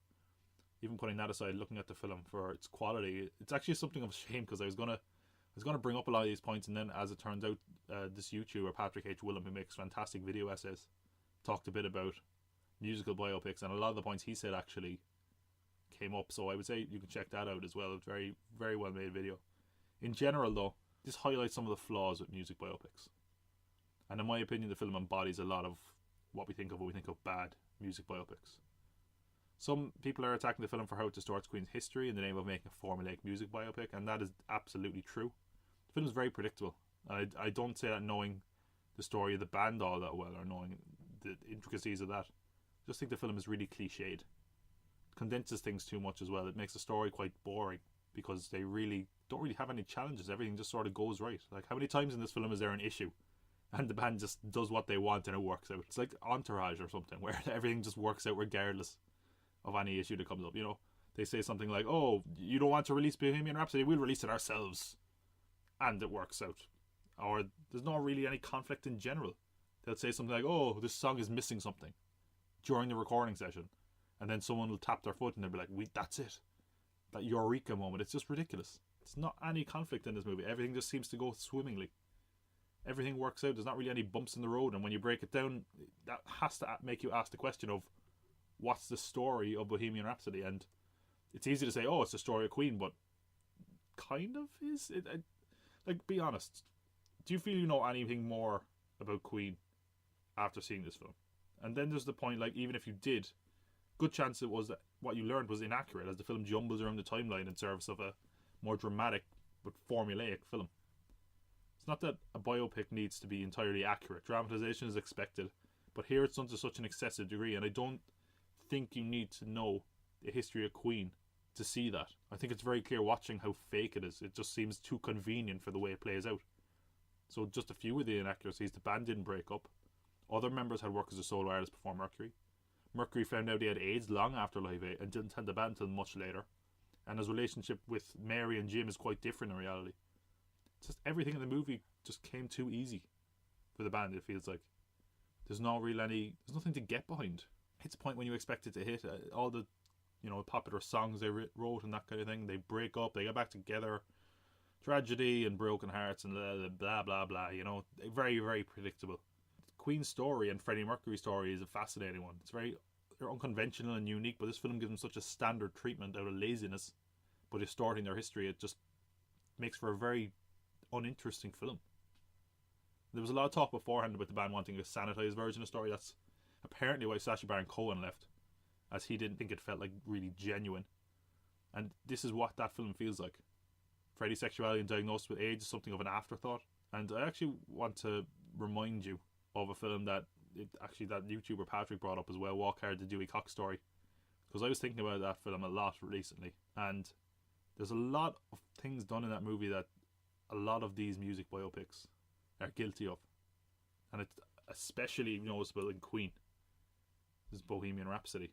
even putting that aside, looking at the film for its quality, it's actually something of a shame, because I was gonna bring up a lot of these points, and then as it turns out, this YouTuber Patrick H. Willem, who makes fantastic video essays, talked a bit about musical biopics, and a lot of the points he said actually came up. So I would say you can check that out as well. It's very, very well made video. In general though, this highlights some of the flaws with music biopics, and in my opinion the film embodies a lot of what we think of when we think of bad music biopics. Some people are attacking the film for how it distorts Queen's history in the name of making a formulaic music biopic, and that is absolutely true. The film is very predictable. I don't say that knowing the story of the band all that well, or knowing the intricacies of that. I just think the film is really cliched. It condenses things too much as well. It makes the story quite boring because they really don't really have any challenges. Everything just sort of goes right. Like, how many times in this film is there an issue and the band just does what they want and it works out? It's like Entourage or something, where everything just works out regardless of any issue that comes up. You know, they say something like, oh, you don't want to release Bohemian Rhapsody, we'll release it ourselves, and it works out. Or there's not really any conflict in general. They'll say something like, oh, this song is missing something during the recording session, and then someone will tap their foot and they'll be like, that's it, that eureka moment. It's just ridiculous. There's not any conflict in this movie. Everything just seems to go swimmingly. Everything works out. There's not really any bumps in the road, and when you break it down, that has to make you ask the question of, what's the story of Bohemian Rhapsody? And it's easy to say, oh, it's the story of Queen, but kind of is it. Like, be honest, do you feel you know anything more about Queen after seeing this film? And then there's the point, like, even if you did, good chance it was that what you learned was inaccurate, as the film jumbles around the timeline in service of a more dramatic but formulaic film. It's not that a biopic needs to be entirely accurate. Dramatization is expected, but here it's done to such an excessive degree, and I don't think you need to know the history of Queen to see that. I think it's very clear watching how fake it is. It just seems too convenient for the way it plays out. So just a few of the inaccuracies: the band didn't break up. Other members had worked as a solo artist before Mercury. Mercury found out he had AIDS long after Live Aid and didn't tell the band until much later. And his relationship with Mary and Jim is quite different in reality. Just everything in the movie just came too easy for the band, it feels like. There's nothing to get behind. It's a point when you expect it to hit. All the, popular songs they wrote and that kind of thing, they break up, they get back together. Tragedy and broken hearts and blah blah blah, very, very predictable. Queen's story and Freddie Mercury's story is a fascinating one. It's very unconventional and unique, but this film gives them such a standard treatment out of laziness, but distorting their history. It just makes for a very uninteresting film. There was a lot of talk beforehand about the band wanting a sanitized version of the story. That's apparently why Sacha Baron Cohen left, as he didn't think it felt like really genuine. And this is what that film feels like. Freddie's sexuality and diagnosis with AIDS is something of an afterthought. And I actually want to remind you of a film that YouTuber Patrick brought up as well, Walk Hard, the Dewey Cox story, because I was thinking about that film a lot recently, and there's a lot of things done in that movie that a lot of these music biopics are guilty of, and it's especially noticeable in Queen. This is Bohemian Rhapsody.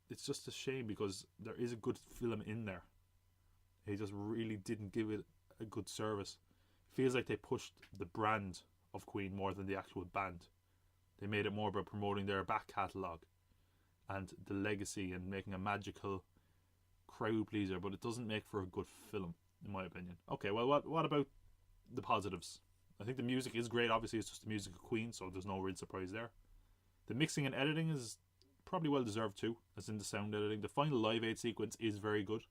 It's just a shame because there is a good film in there. He just really didn't give it a good service. It feels like they pushed the brand of Queen more than the actual band. They made it more about promoting their back catalogue and the legacy and making a magical crowd pleaser, but it doesn't make for a good film, in my opinion. Okay, well, what about the positives? I think the music is great. Obviously, it's just the music of Queen, so there's no real surprise there. The mixing and editing is probably well deserved too, as in the sound editing. The final Live Aid sequence is very good.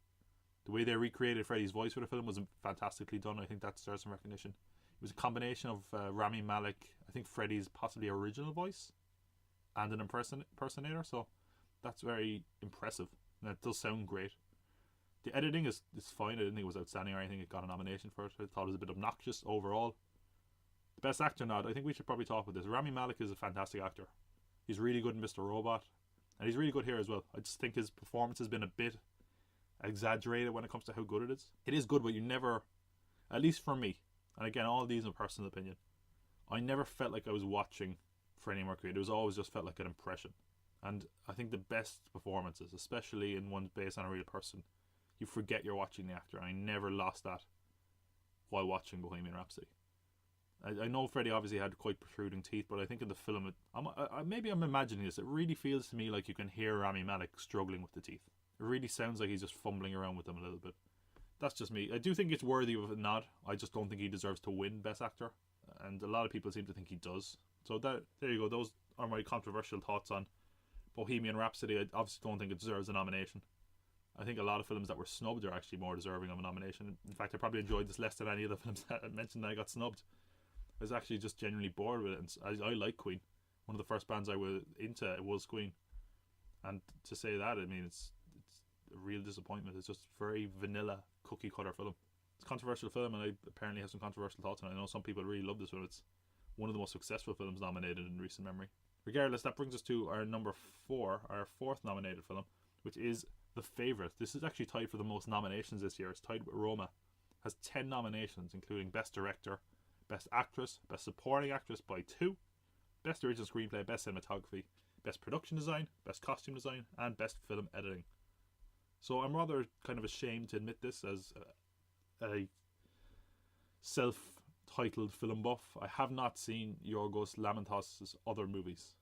The way they recreated Freddie's voice for the film was fantastically done. I think that deserves some recognition. It was a combination of Rami Malek, I think Freddie's possibly original voice, and an impersonator, so that's very impressive, and it does sound great. The editing is fine. I didn't think it was outstanding or anything. It got a nomination for it. I thought it was a bit obnoxious overall. The best actor nod, I think we should probably talk about this. Rami Malek is a fantastic actor. He's really good in Mr. Robot, and he's really good here as well. I just think his performance has been a bit exaggerated when it comes to how good it is. It is good, but you never, at least for me, and again, all these are personal opinion, I never felt like I was watching Freddie Mercury. It was always just felt like an impression. And I think the best performances, especially in ones based on a real person, you forget you're watching the actor. And I never lost that while watching Bohemian Rhapsody. I know Freddie obviously had quite protruding teeth, but I think in the film, maybe I'm imagining this, it really feels to me like you can hear Rami Malek struggling with the teeth. It really sounds like he's just fumbling around with them a little bit. That's just me. I do think it's worthy of a nod. I just don't think he deserves to win Best Actor, and a lot of people seem to think he does. So there you go. Those are my controversial thoughts on Bohemian Rhapsody. I obviously don't think it deserves a nomination. I think a lot of films that were snubbed are actually more deserving of a nomination. In fact, I probably enjoyed this less than any of the films that I mentioned that I got snubbed. I was actually just genuinely bored with it, and I like Queen. One of the first bands I was into was Queen. And to say that, I mean, it's a real disappointment. It's just very vanilla, cookie cutter film. It's a controversial film, and I apparently have some controversial thoughts on it. I know some people really love this film. It's one of the most successful films nominated in recent memory. Regardless, that brings us to our number 4, our 4th nominated film, which is The Favourite. This is actually tied for the most nominations this year. It's tied with Roma. It has 10 nominations, including Best Director, Best Actress, Best Supporting Actress by 2, Best Original Screenplay, Best Cinematography, Best Production Design, Best Costume Design, and Best Film Editing. So I'm rather kind of ashamed to admit this as a self-titled film buff. I have not seen Yorgos Lanthimos' other movies,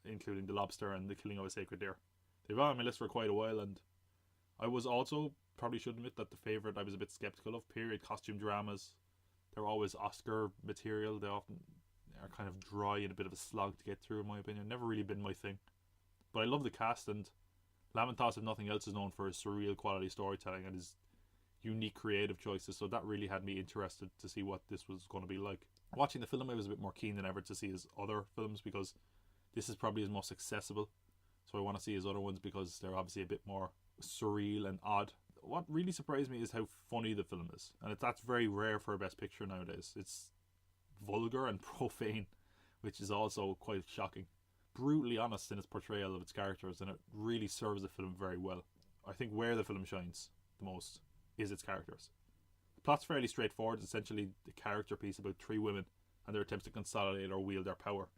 including The Lobster and The Killing of a Sacred Deer. They've been on my list for quite a while, and I was also, probably should admit, that The Favourite I was a bit skeptical of. Period costume dramas, they're always Oscar material. They often are kind of dry and a bit of a slog to get through, in my opinion. Never really been my thing. But I love the cast, and Lanthimos, if nothing else, is known for his surreal quality storytelling and his unique creative choices, so that really had me interested to see what this was going to be like. Watching the film, I was a bit more keen than ever to see his other films, because this is probably his most accessible, so I want to see his other ones because they're obviously a bit more surreal and odd. What really surprised me is how funny the film is, and that's very rare for a Best Picture nowadays. It's vulgar and profane, which is also quite shocking. Brutally honest in its portrayal of its characters, and it really serves the film very well. I think where the film shines the most is its characters. The plot's fairly straightforward. It's essentially the character piece about 3 women and their attempts to consolidate or wield their power.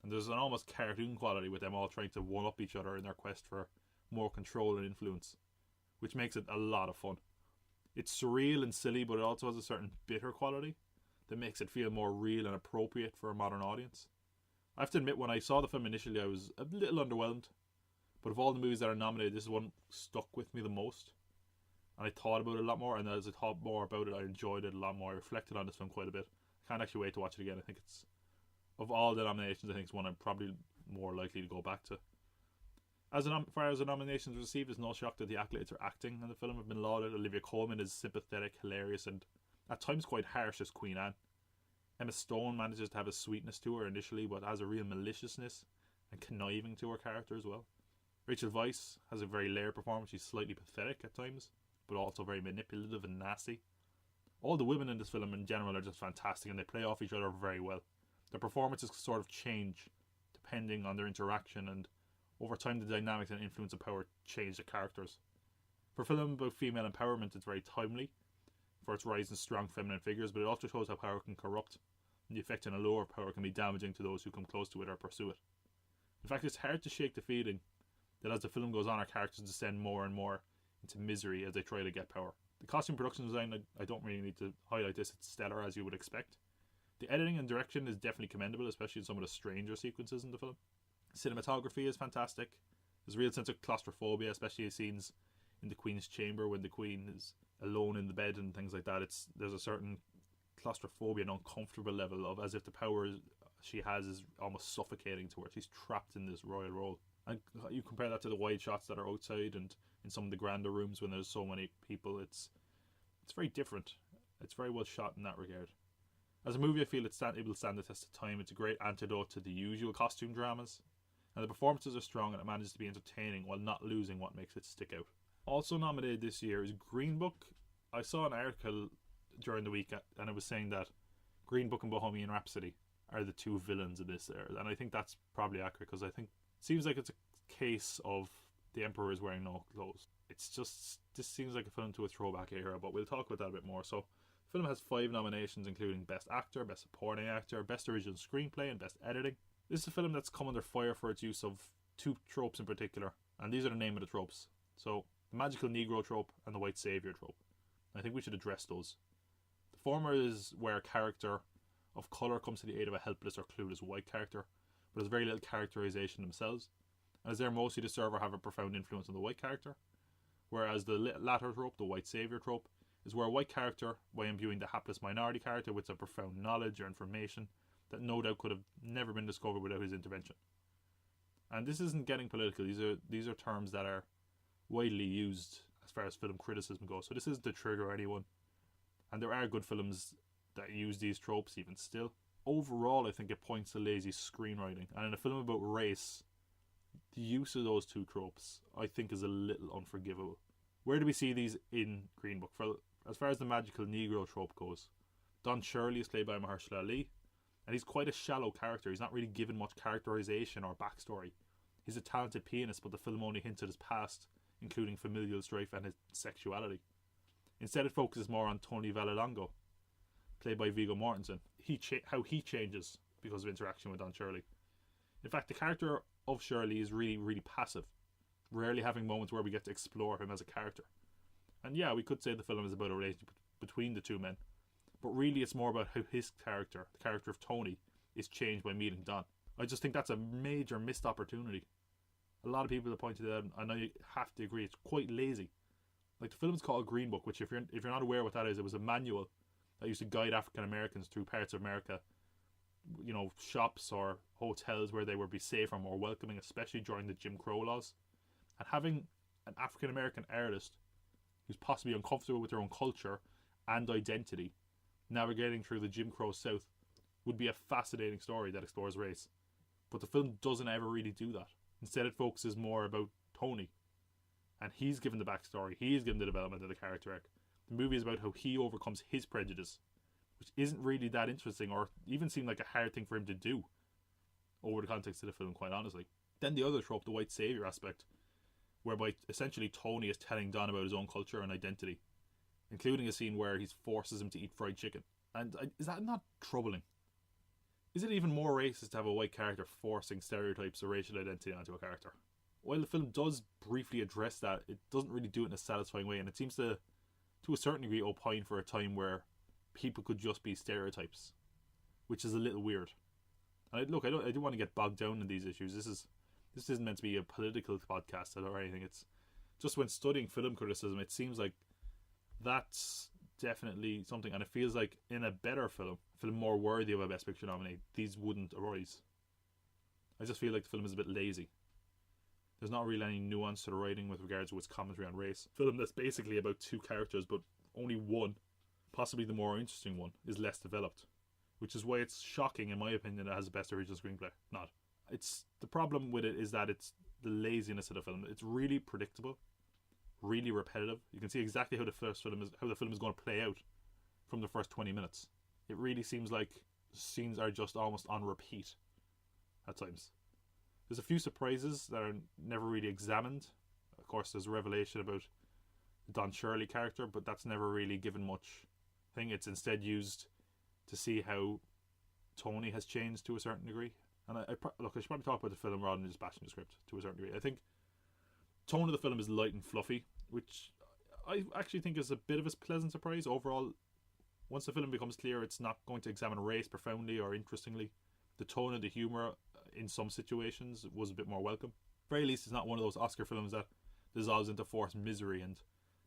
And there's an almost cartoon quality with them all trying to one-up each other in their quest for more control and influence, which makes it a lot of fun. It's surreal and silly, but it also has a certain bitter quality that makes it feel more real and appropriate for a modern audience. I have to admit, when I saw the film initially, I was a little underwhelmed, but of all the movies that are nominated, this is one stuck with me the most. And I thought about it a lot more, and as I thought more about it, I enjoyed it a lot more. I reflected on this film quite a bit. I can't actually wait to watch it again. I think it's, of all the nominations, I think it's one I'm probably more likely to go back to. As far as the nominations received, it's no shock that the accolades for acting in the film have been lauded. Olivia Colman is sympathetic, hilarious, and at times quite harsh as Queen Anne. Emma Stone manages to have a sweetness to her initially, but has a real maliciousness and conniving to her character as well. Rachel Weisz has a very layered performance. She's slightly pathetic at times, but also very manipulative and nasty. All the women in this film in general are just fantastic, and they play off each other very well. Their performances sort of change depending on their interaction, and over time the dynamics and influence of power change the characters. For a film about female empowerment, it's very timely for its rise in strong feminine figures, but it also shows how power can corrupt, and the effect on a lower power can be damaging to those who come close to it or pursue it. In fact, it's hard to shake the feeling that as the film goes on, our characters descend more and more into misery as they try to get power. The costume production design, I don't really need to highlight this, it's stellar as you would expect. The editing and direction is definitely commendable, especially in some of the stranger sequences in the film. Cinematography is fantastic. There's a real sense of claustrophobia, especially scenes in the Queen's chamber when the Queen is alone in the bed and things like that. There's a certain claustrophobia and uncomfortable level of as if the power she has is almost suffocating to her. She's trapped in this royal role. And you compare that to the wide shots that are outside and in some of the grander rooms when there's so many people. It's very different. It's very well shot in that regard. As a movie, I feel it will stand the test of time. It's a great antidote to the usual costume dramas, and the performances are strong, and it manages to be entertaining while not losing what makes it stick out. Also nominated this year is Green Book. I saw an article during the week, and it was saying that Green Book and Bohemian Rhapsody are the 2 villains in this era, and I think that's probably accurate, because I think it seems like it's a case of the Emperor is wearing no clothes. It's just, this seems like a film to a throwback era, but we'll talk about that a bit more. So the film has 5 nominations, including Best Actor, Best Supporting Actor, Best Original Screenplay, and Best Editing. This is a film that's come under fire for its use of 2 tropes in particular, and these are the name of the tropes. So, the magical Negro trope and the white saviour trope. I think we should address those. The former is where a character of colour comes to the aid of a helpless or clueless white character, but has very little characterisation themselves, and is there mostly to serve or have a profound influence on the white character. Whereas the latter trope, the white saviour trope, is where a white character, by imbuing the hapless minority character with a profound knowledge or information that no doubt could have never been discovered without his intervention. And this isn't getting political. These are terms that are widely used as far as film criticism goes. So this isn't to trigger anyone. And there are good films that use these tropes even still. Overall, I think it points to lazy screenwriting. And in a film about race, the use of those two tropes, I think, is a little unforgivable. Where do we see these in Green Book? For, as far as the magical Negro trope goes, Don Shirley is played by Mahershala Ali, and he's quite a shallow character. He's not really given much characterization or backstory. He's a talented pianist, but the film only hints at his past, including familial strife and his sexuality. Instead, it focuses more on Tony Vallelongo, played by Viggo Mortensen, how he changes because of interaction with Don Shirley. In fact, the character of Shirley is really, really passive, rarely having moments where we get to explore him as a character. And yeah, we could say the film is about a relationship between the two men, but really it's more about how his character, the character of Tony, is changed by meeting Don. I just think that's a major missed opportunity. A lot of people have pointed out, and I have to agree, it's quite lazy. Like, the film's called Green Book, which if you're not aware what that is, it was a manual that used to guide African Americans through parts of America, you know, shops or hotels where they would be safer, more welcoming, especially during the Jim Crow laws. And having an African American artist who's possibly uncomfortable with their own culture and identity navigating through the Jim Crow South would be a fascinating story that explores race. But the film doesn't ever really do that. Instead, it focuses more about Tony, and he's given the backstory, he's given the development of the character arc. The movie is about how he overcomes his prejudice, which isn't really that interesting or even seemed like a hard thing for him to do over the context of the film, quite honestly. Then the other trope, the white savior aspect, whereby essentially Tony is telling Don about his own culture and identity, including a scene where he forces him to eat fried chicken. And is that not troubling? Is it even more racist to have a white character forcing stereotypes of racial identity onto a character? While the film does briefly address that, it doesn't really do it in a satisfying way, and it seems to a certain degree, opine for a time where people could just be stereotypes, which is a little weird. And I don't want to get bogged down in these issues. This isn't meant to be a political podcast or anything. It's just when studying film criticism, it seems like that's definitely something, and it feels like in a better film more worthy of a Best Picture nominee, these wouldn't arise. I just feel like the film is a bit lazy. There's not really any nuance to the writing with regards to its commentary on race. Film that's basically about two characters, but only one, possibly the more interesting one, is less developed, which is why it's shocking, in my opinion, that it has the Best Original Screenplay. Not. It's the problem with it is that it's the laziness of the film. It's really predictable, really repetitive. You can see exactly how the film is going to play out from the first 20 minutes. It really seems like scenes are just almost on repeat at times. There's a few surprises that are never really examined. Of course, there's a revelation about the Don Shirley character, but that's never really given much thing. It's instead used to see how Tony has changed to a certain degree. And I should probably talk about the film rather than just bashing the script to a certain degree. I think tone of the film is light and fluffy, which I actually think is a bit of a pleasant surprise overall. Once the film becomes clear it's not going to examine race profoundly or interestingly, the tone and the humour in some situations was a bit more welcome. At the very least, it's not one of those Oscar films that dissolves into forced misery, and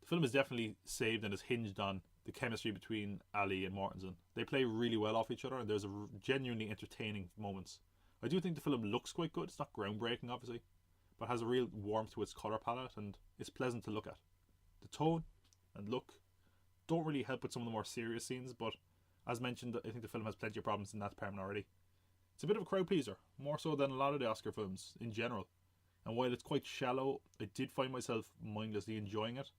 the film is definitely saved and is hinged on the chemistry between Ali and Mortensen. They play really well off each other, and there's genuinely entertaining moments. I do think the film looks quite good. It's not groundbreaking, obviously, but has a real warmth to its colour palette, and it's pleasant to look at. The tone and look don't really help with some of the more serious scenes, but as mentioned, I think the film has plenty of problems in that department already. It's a bit of a crowd pleaser, more so than a lot of the Oscar films in general. And while it's quite shallow, I did find myself mindlessly enjoying it.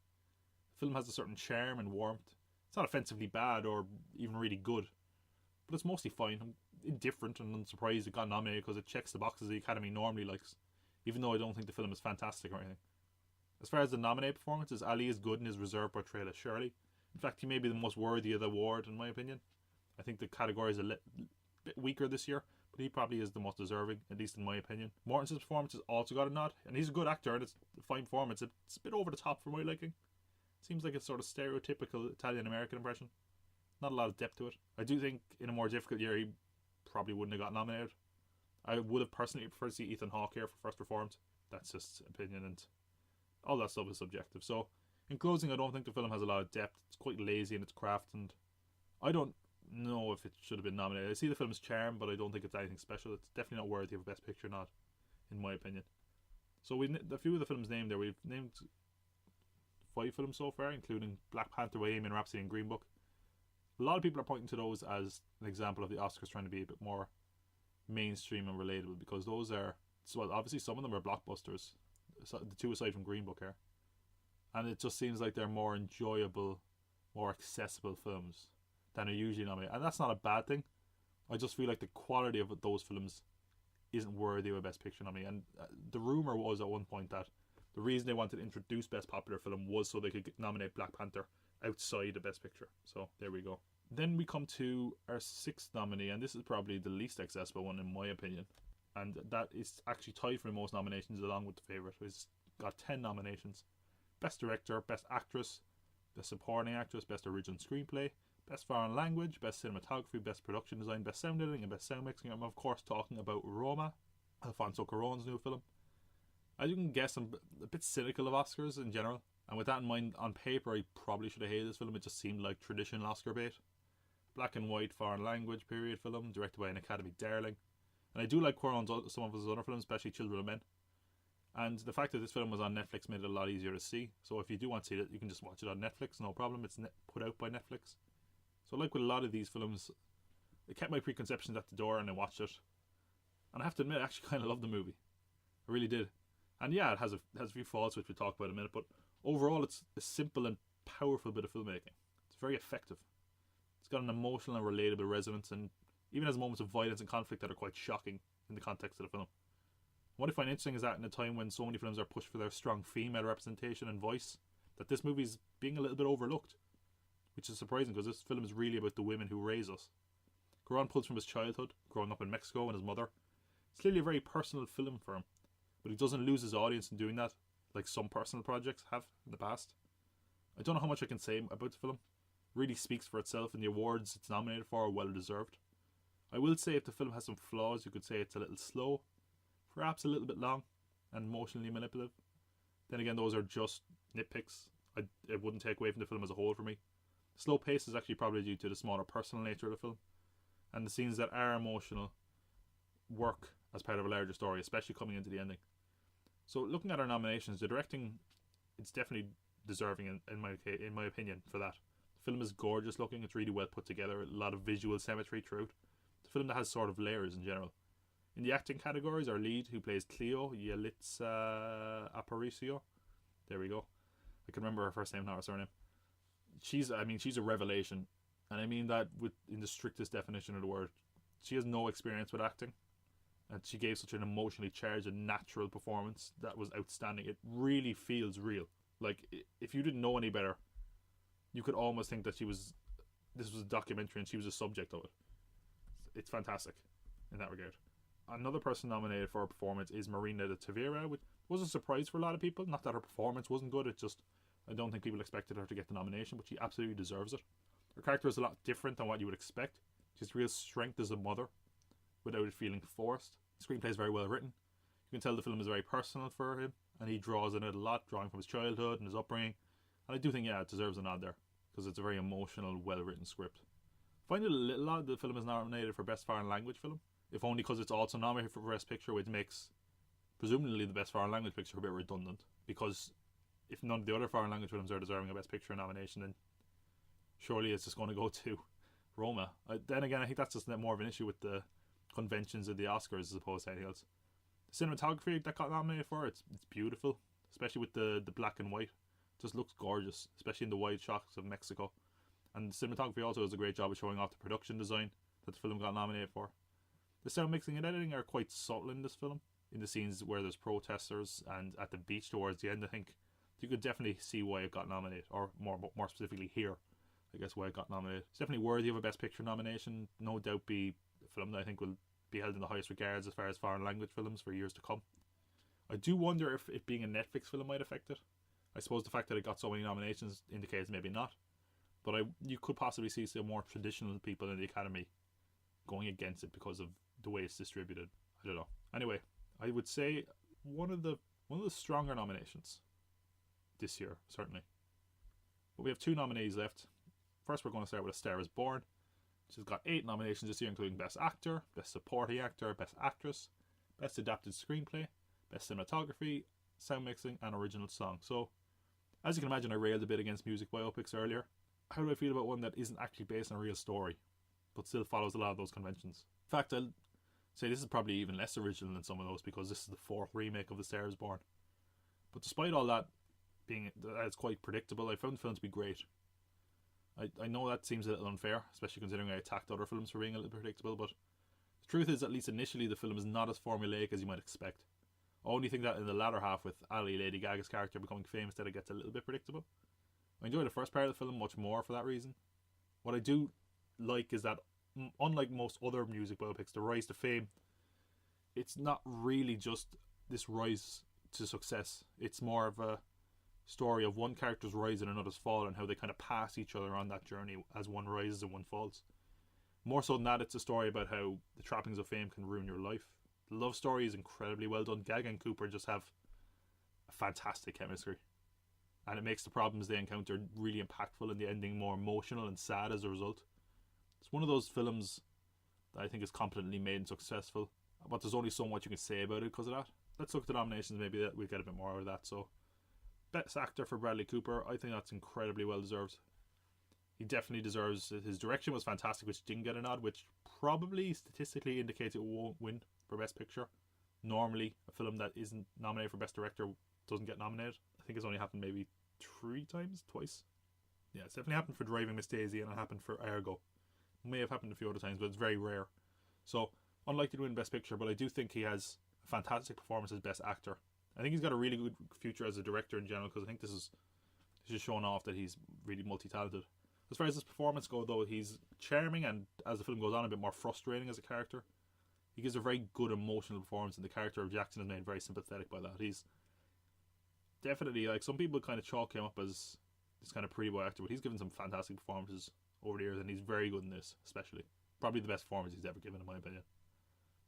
The film has a certain charm and warmth. It's not offensively bad or even really good, but it's mostly fine. I'm indifferent and unsurprised it got nominated because it checks the boxes the Academy normally likes, even though I don't think the film is fantastic or anything. As far as the nominated performances, Ali is good in his reserved portrayal of Shirley. In fact, he may be the most worthy of the award in my opinion. I think the category is a bit weaker this year, but he probably is the most deserving, at least in my opinion. Mortensen's performance has also got a nod, and he's a good actor, and it's a fine performance. It's a bit over the top for my liking. Seems like a sort of stereotypical Italian-American impression. Not a lot of depth to it. I do think in a more difficult year he probably wouldn't have got nominated. I would have personally preferred to see Ethan Hawke here for first performance. That's just opinion, and all that stuff is subjective. So, in closing, I don't think the film has a lot of depth. It's quite lazy in its craft, and I don't know if it should have been nominated. I see the film's charm, but I don't think it's anything special. It's definitely not worthy of a Best Picture nod, in my opinion. So a few of the films named there, we've named 5 films so far, including Black Panther, Bohemian Rhapsody and Green Book. A lot of people are pointing to those as an example of the Oscars trying to be a bit more mainstream and relatable, because those are well, obviously some of them are blockbusters. So the two aside from Green Book here. And it just seems like they're more enjoyable, more accessible films than are usually nominated. And that's not a bad thing. I just feel like the quality of those films isn't worthy of a Best Picture nominee. And the rumour was at one point that the reason they wanted to introduce Best Popular Film was so they could nominate Black Panther outside the Best Picture. So there we go. Then we come to our sixth nominee, and this is probably the least accessible one in my opinion. And that is actually tied for the most nominations along with The Favourite. It's got 10 nominations. Best Director, Best Actress, Best Supporting Actress, Best Original Screenplay, Best Foreign Language, Best Cinematography, Best Production Design, Best Sound Editing, and Best Sound Mixing. I'm of course talking about Roma, Alfonso Cuarón's new film. As you can guess, I'm a bit cynical of Oscars in general. And with that in mind, on paper I probably should have hated this film. It just seemed like traditional Oscar bait. Black and white foreign language period film, directed by an Academy darling. And I do like Cuarón's some of his other films, especially Children of Men. And the fact that this film was on Netflix made it a lot easier to see. So if you do want to see it, you can just watch it on Netflix, no problem. It's put out by Netflix. So like with a lot of these films, it kept my preconceptions at the door and I watched it. And I have to admit, I actually kind of loved the movie. I really did. And yeah, it has a few faults, which we'll talk about in a minute. But overall, it's a simple and powerful bit of filmmaking. It's very effective. It's got an emotional and relatable resonance, and even has moments of violence and conflict that are quite shocking in the context of the film. What I find interesting is that in a time when so many films are pushed for their strong female representation and voice, that this movie is being a little bit overlooked, which is surprising because this film is really about the women who raise us. Cuarón pulls from his childhood, growing up in Mexico and his mother. It's clearly a very personal film for him, but he doesn't lose his audience in doing that, like some personal projects have in the past. I don't know how much I can say about the film. It really speaks for itself, and the awards it's nominated for are well deserved. I will say if the film has some flaws, you could say it's a little slow, perhaps a little bit long, and emotionally manipulative. Then again, those are just nitpicks. It wouldn't take away from the film as a whole for me. The slow pace is actually probably due to the smaller personal nature of the film, and the scenes that are emotional work as part of a larger story, especially coming into the ending. So looking at our nominations, the directing, it's definitely deserving in my opinion for that. The film is gorgeous looking, it's really well put together, a lot of visual symmetry throughout. It's a film that has sort of layers in general. In the acting categories, our lead, who plays Cleo, Yalitza Aparicio, there we go. I can remember her first name, not her surname. She's a revelation, and I mean that in the strictest definition of the word. She has no experience with acting, and she gave such an emotionally charged and natural performance that was outstanding. It really feels real. Like, if you didn't know any better, you could almost think that this was a documentary and she was a subject of it. It's fantastic in that regard. Another person nominated for her performance is Marina de Tavira, which was a surprise for a lot of people. Not that her performance wasn't good, it just, I don't think people expected her to get the nomination, but she absolutely deserves it. Her character is a lot different than what you would expect. She has real strength as a mother, without it feeling forced. The screenplay is very well written. You can tell the film is very personal for him, and he draws on it a lot, drawing from his childhood and his upbringing. And I do think, yeah, it deserves a nod there, because it's a very emotional, well-written script. I find it a little odd the film is nominated for Best Foreign Language Film, if only because it's also nominated for Best Picture, which makes, presumably, the Best Foreign Language Picture a bit redundant, because if none of the other foreign language films are deserving a Best Picture nomination, then surely it's just going to go to Roma. Then again, I think that's just more of an issue with the conventions of the Oscars as opposed to anything else. The cinematography that got nominated for, it's beautiful, especially with the black and white. It just looks gorgeous, especially in the wide shots of Mexico. And the cinematography also does a great job of showing off the production design that the film got nominated for. The sound mixing and editing are quite subtle in this film. In the scenes where there's protesters and at the beach towards the end, I think you could definitely see why it got nominated, or more specifically here, I guess, why it got nominated. It's definitely worthy of a Best Picture nomination. No doubt be a film that I think will be held in the highest regards as far as foreign language films for years to come. I do wonder if it being a Netflix film might affect it. I suppose the fact that it got so many nominations indicates maybe not. But you could possibly see some more traditional people in the Academy going against it because of the way it's distributed. I don't know. Anyway, I would say one of the stronger nominations this year, certainly. But we have 2 nominees left. First, we're going to start with A Star Is Born, which has got 8 nominations this year, including Best Actor, Best Supporting Actor, Best Actress, Best Adapted Screenplay, Best Cinematography, Sound Mixing, and Original Song. So, as you can imagine, I railed a bit against music biopics earlier. How do I feel about one that isn't actually based on a real story, but still follows a lot of those conventions? In fact, Say this is probably even less original than some of those because this is the 4th remake of The Star is Born. But despite all that being it's quite predictable, I found the film to be great. I know that seems a little unfair, especially considering I attacked other films for being a little bit predictable, but the truth is, at least initially, the film is not as formulaic as you might expect. I only think that in the latter half, with Ali, Lady Gaga's character, becoming famous, that it gets a little bit predictable. I enjoy the first part of the film much more for that reason. What I do like is that, unlike most other music biopics, the rise to fame, it's not really just this rise to success. It's more of a story of one character's rise and another's fall, and how they kind of pass each other on that journey as one rises and one falls. More so than that, it's a story about how the trappings of fame can ruin your life. The love story is incredibly well done. Gaga and Cooper just have a fantastic chemistry, and it makes the problems they encounter really impactful, and the ending more emotional and sad as a result. It's one of those films that I think is competently made and successful, but there's only so much you can say about it because of that. Let's look at the nominations. Maybe that we'll get a bit more out of that. So, Best Actor for Bradley Cooper, I think that's incredibly well deserved. He definitely deserves it. His direction was fantastic, which didn't get a nod, which probably statistically indicates it won't win for Best Picture. Normally, a film that isn't nominated for Best Director doesn't get nominated. I think it's only happened maybe twice. Yeah, it's definitely happened for Driving Miss Daisy, and it happened for Argo. It may have happened a few other times, but it's very rare. So, unlikely to win Best Picture, but I do think he has a fantastic performance as Best Actor. I think he's got a really good future as a director in general, because I think this is showing off that he's really multi-talented. As far as his performance goes, though, he's charming, and as the film goes on, a bit more frustrating as a character. He gives a very good emotional performance, and the character of Jackson is made very sympathetic by that. He's definitely, like, some people kind of chalk him up as this kind of pretty boy actor, but he's given some fantastic performances over the years, and he's very good in this, especially. Probably the best performance he's ever given, in my opinion.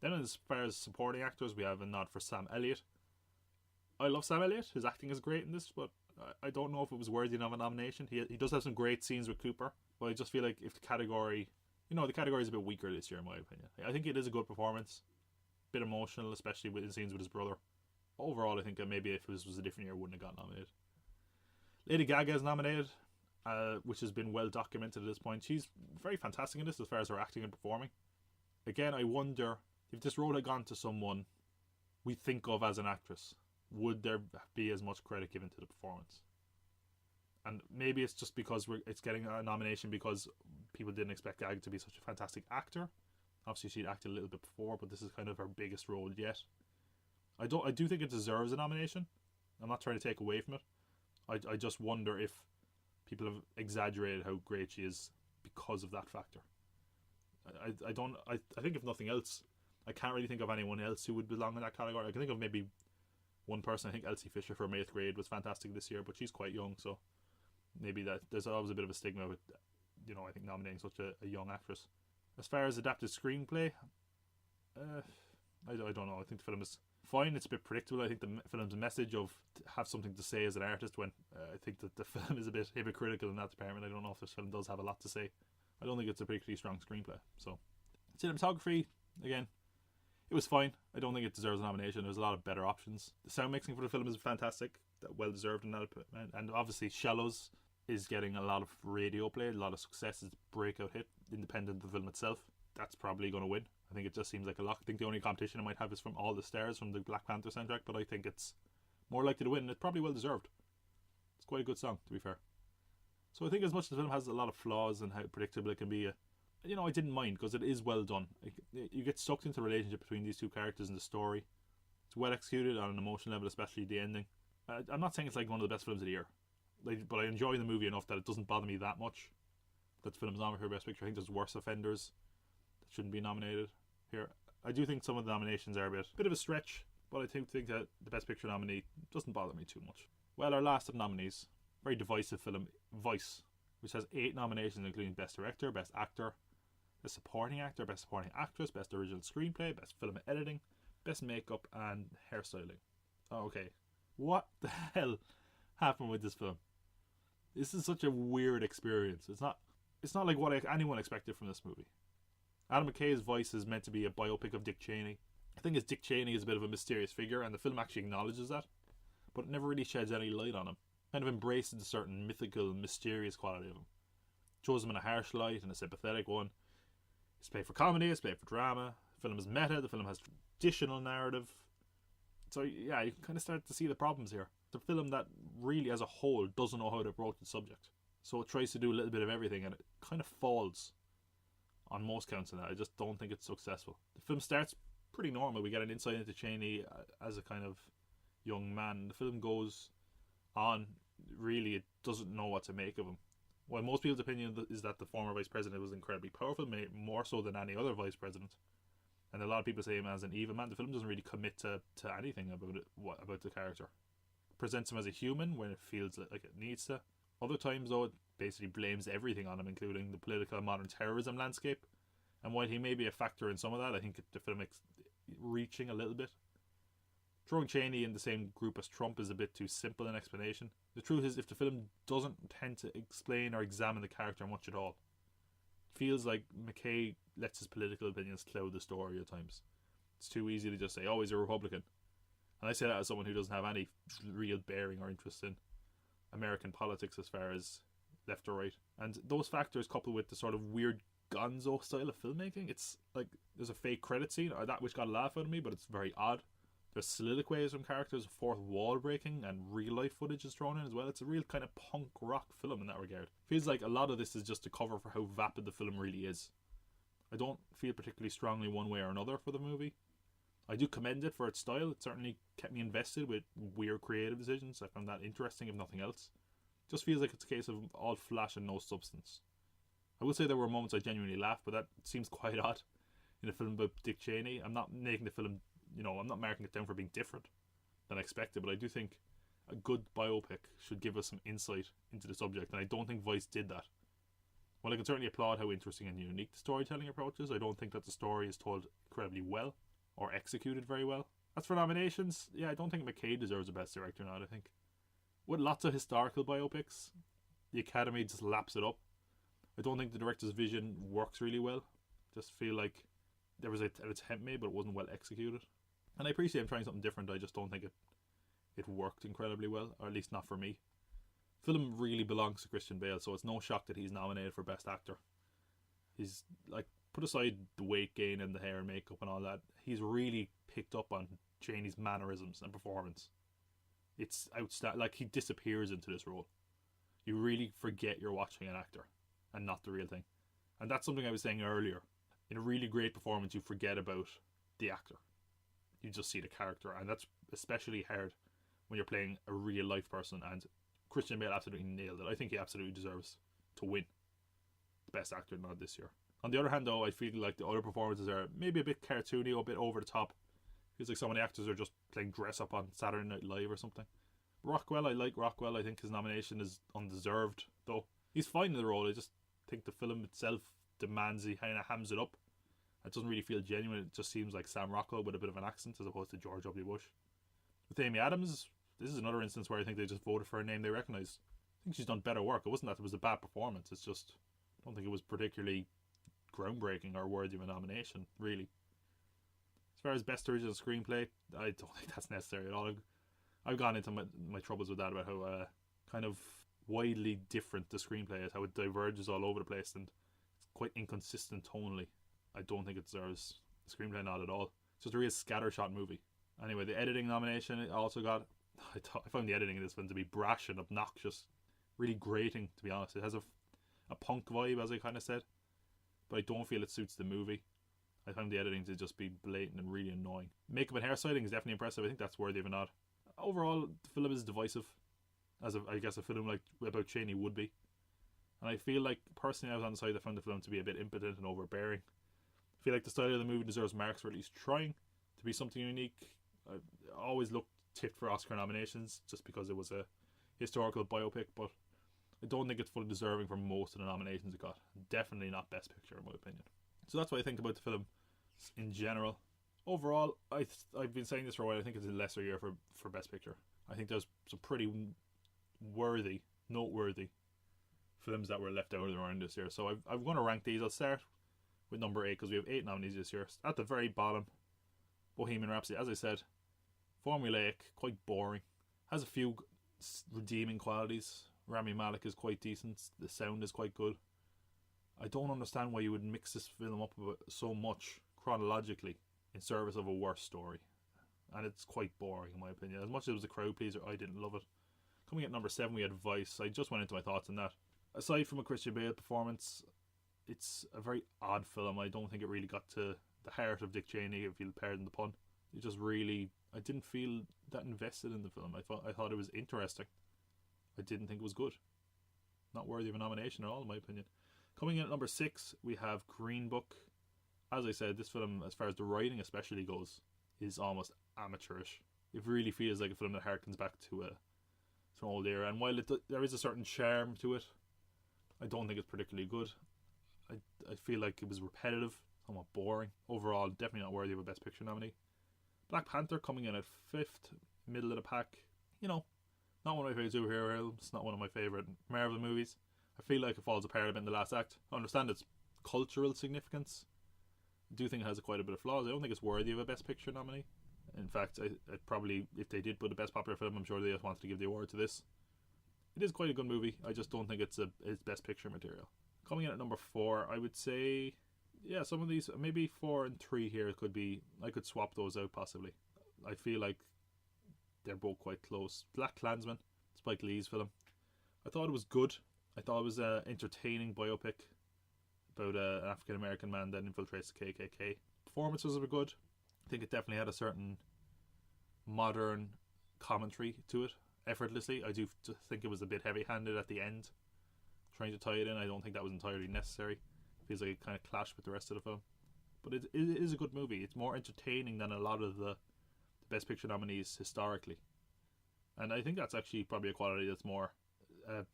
Then as far as supporting actors, we have a nod for Sam Elliott. I love Sam Elliott. His acting is great in this, but I don't know if it was worthy of a nomination. He does have some great scenes with Cooper, but I just feel like if the category is a bit weaker this year, in my opinion. I think it is a good performance. A bit emotional, especially in scenes with his brother. Overall, I think that maybe if this was a different year, it wouldn't have got nominated. Lady Gaga is nominated, which has been well documented at this point. She's very fantastic in this as far as her acting and performing. Again, I wonder if this role had gone to someone we think of as an actress, would there be as much credit given to the performance? And maybe it's just because it's getting a nomination because people didn't expect Gaga to be such a fantastic actor. Obviously, she'd acted a little bit before, but this is kind of her biggest role yet. I do think it deserves a nomination. I'm not trying to take away from it. I just wonder if people have exaggerated how great she is because of that factor. I think if nothing else, I can't really think of anyone else who would belong in that category. I can think of maybe one person. I think Elsie Fisher from 8th Grade was fantastic this year, but she's quite young, so maybe that there's always a bit of a stigma with, I think nominating such a young actress. As far as adapted screenplay, I don't know. I think the film is fine. It's a bit predictable. I think the film's message of have something to say as an artist, when I think that the film is a bit hypocritical in that department. I don't know if this film does have a lot to say. I don't think it's a particularly strong screenplay. So, cinematography, again, it was fine. I don't think it deserves a nomination. There's a lot of better options. The sound mixing for the film is fantastic, well deserved in that, and obviously Shallows is getting a lot of radio play, a lot of success. It's a breakout hit, independent of the film itself. That's probably going to win. I think it just seems like a lock. I think the only competition it might have is from All the Stars from the Black Panther soundtrack, but I think it's more likely to win, and it's probably well deserved. It's quite a good song, to be fair. So I think as much as the film has a lot of flaws and how predictable it can be, I didn't mind because it is well done. You get sucked into the relationship between these two characters and the story. It's well executed on an emotional level, especially the ending. I'm not saying it's like one of the best films of the year, but I enjoy the movie enough that it doesn't bother me that much that the film's nominated for Best Picture. I think there's worse offenders that shouldn't be nominated here. I do think some of the nominations are a bit of a stretch, but I think that the Best Picture nominee doesn't bother me too much. Well, our last of nominees, very divisive film, Vice, which has 8 nominations, including Best Director, Best Actor, Best Supporting Actor, Best Supporting Actress, Best Original Screenplay, Best Film Editing, Best Makeup, and Hairstyling. Oh, okay. What the hell happened with this film? This is such a weird experience. It's not like what anyone expected from this movie. Adam McKay's Vice is meant to be a biopic of Dick Cheney. I think Dick Cheney is a bit of a mysterious figure, and the film actually acknowledges that, but it never really sheds any light on him. Kind of embraces a certain mythical, mysterious quality of him. Shows him in a harsh light and a sympathetic one. It's played for comedy, it's played for drama, The film is meta, the film has traditional narrative. So yeah, you can kind of start to see the problems here. The film that really as a whole doesn't know how to approach the subject. So it tries to do a little bit of everything and it kind of falls on most counts in that. I just don't think it's successful. The film starts pretty normal. We get an insight into Cheney as a kind of young man. The film goes on, really it doesn't know what to make of him. While most people's opinion is that the former vice president was incredibly powerful, more so than any other vice president, and a lot of people say him as an evil man, the film doesn't really commit to anything about the character. It presents him as a human when it feels like it needs to. Other times though, it basically blames everything on him, including the political and modern terrorism landscape. And while he may be a factor in some of that, I think the film is reaching a little bit. Throwing Cheney in the same group as Trump is a bit too simple an explanation. The truth is, if the film doesn't tend to explain or examine the character much at all, it feels like McKay lets his political opinions cloud the story at times. It's too easy to just say, oh, he's a Republican. And I say that as someone who doesn't have any real bearing or interest in American politics as far as left or right. And those factors, coupled with the sort of weird gonzo style of filmmaking, it's like there's a fake credit scene, or that which got a laugh out of me, but it's very odd. There's soliloquies from characters, fourth wall breaking, and real life footage is thrown in as well. It's a real kind of punk rock film in that regard. Feels like a lot of this is just a cover for how vapid the film really is. I don't feel particularly strongly one way or another for the movie. I do commend it for its style. It certainly kept me invested with weird creative decisions. I found that interesting, if nothing else. Just feels like it's a case of all flash and no substance. I will say there were moments I genuinely laughed, but that seems quite odd in a film about Dick Cheney. I'm not making the film, I'm not marking it down for being different than I expected, but I do think a good biopic should give us some insight into the subject, and I don't think Vice did that. While I can certainly applaud how interesting and unique the storytelling approach is, I don't think that the story is told incredibly well or executed very well. As for nominations, I don't think McKay deserves a Best Director now, I think. With lots of historical biopics, the Academy just laps it up. I don't think the director's vision works really well. Just feel like there was an attempt made, but it wasn't well executed. And I appreciate him trying something different, I just don't think it worked incredibly well, or at least not for me. Film really belongs to Christian Bale, so it's no shock that he's nominated for Best Actor. He's, put aside the weight gain and the hair and makeup and all that, he's really picked up on Cheney's mannerisms and performance. It's outstanding. He disappears into this role. You really forget you're watching an actor and not the real thing. And that's something I was saying earlier. In a really great performance, you forget about the actor. You just see the character, and that's especially hard when you're playing a real life person, and Christian Bale absolutely nailed it. I think he absolutely deserves to win the Best Actor nod this year. On the other hand though, I feel like the other performances are maybe a bit cartoony or a bit over the top. Feels like some of the actors are just playing dress up on Saturday Night Live or something. Rockwell, I like Rockwell. I think his nomination is undeserved though. He's fine in the role. I just think the film itself demands he kind of hams it up. It doesn't really feel genuine. It just seems like Sam Rockwell with a bit of an accent as opposed to George W. Bush. With Amy Adams, this is another instance where I think they just voted for a name they recognise. I think she's done better work. It wasn't that it was a bad performance. It's just, I don't think it was particularly groundbreaking or worthy of a nomination, really. As far as Best Original Screenplay, I don't think that's necessary at all. I've gone into my troubles with that, about how kind of widely different the screenplay is, how it diverges all over the place, and it's quite inconsistent tonally. I don't think it deserves the screenplay nod at all. It's just a real scattershot movie. Anyway, the editing nomination it also got. I found the editing in this one to be brash and obnoxious, really grating, to be honest. It has a punk vibe, as I kind of said, but I don't feel it suits the movie. I found the editing to just be blatant and really annoying. Makeup and hair styling is definitely impressive. I think that's worthy of a nod. Overall, the film is divisive, as I guess a film like about Cheney would be. And I feel like, personally, I was on the side that found the film to be a bit impotent and overbearing. I feel like the style of the movie deserves marks for at least trying to be something unique. I always looked tipped for Oscar nominations just because it was a historical biopic, but I don't think it's fully deserving for most of the nominations it got. Definitely not Best Picture in my opinion. So that's what I think about the film in general. Overall, I've been saying this for a while, I think it's a lesser year for Best Picture. I think there's some pretty noteworthy films that were left out around this year. So I'm going to rank these. I'll start with number 8 because we have 8 nominees this year. At the very bottom, Bohemian Rhapsody. As I said, formulaic, quite boring. Has a few redeeming qualities. Rami Malek is quite decent. The sound is quite good. I don't understand why you would mix this film up with so much chronologically in service of a worse story. And it's quite boring in my opinion. As much as it was a crowd pleaser, I didn't love it. Coming at number 7 we had Vice. I just went into my thoughts on that. Aside from a Christian Bale performance, it's a very odd film. I don't think it really got to the heart of Dick Cheney, if you'll pardon the pun. It just really, I didn't feel that invested in the film. I thought it was interesting. I didn't think it was good. Not worthy of a nomination at all, in my opinion. Coming in at number 6, we have Green Book. As I said, this film, as far as the writing especially goes, is almost amateurish. It really feels like a film that harkens back to an old era. And while there is a certain charm to it, I don't think it's particularly good. I feel like it was repetitive, somewhat boring. Overall, definitely not worthy of a Best Picture nominee. Black Panther coming in at 5th, middle of the pack. You know, not one of my favourite superhero films, not one of my favourite Marvel movies. I feel like it falls apart a bit in the last act. I understand its cultural significance. I do think it has quite a bit of flaws. I don't think it's worthy of a Best Picture nominee. In fact, I probably, if they did put a Best Popular Film, I'm sure they just wanted to give the award to this. It is quite a good movie. I just don't think it's Best Picture material. Coming in at number 4, I would say, yeah, some of these, maybe 4 and 3 here could be, I could swap those out possibly. I feel like they're both quite close. Black Klansman, Spike Lee's film. I thought it was good. I thought it was an entertaining biopic about an African American man that infiltrates the KKK. Performances were good. I think it definitely had a certain modern commentary to it, effortlessly. I do think it was a bit heavy-handed at the end, trying to tie it in. I don't think that was entirely necessary. It feels like it kind of clashed with the rest of the film. But it is a good movie. It's more entertaining than a lot of the Best Picture nominees historically. And I think that's actually probably a quality that's more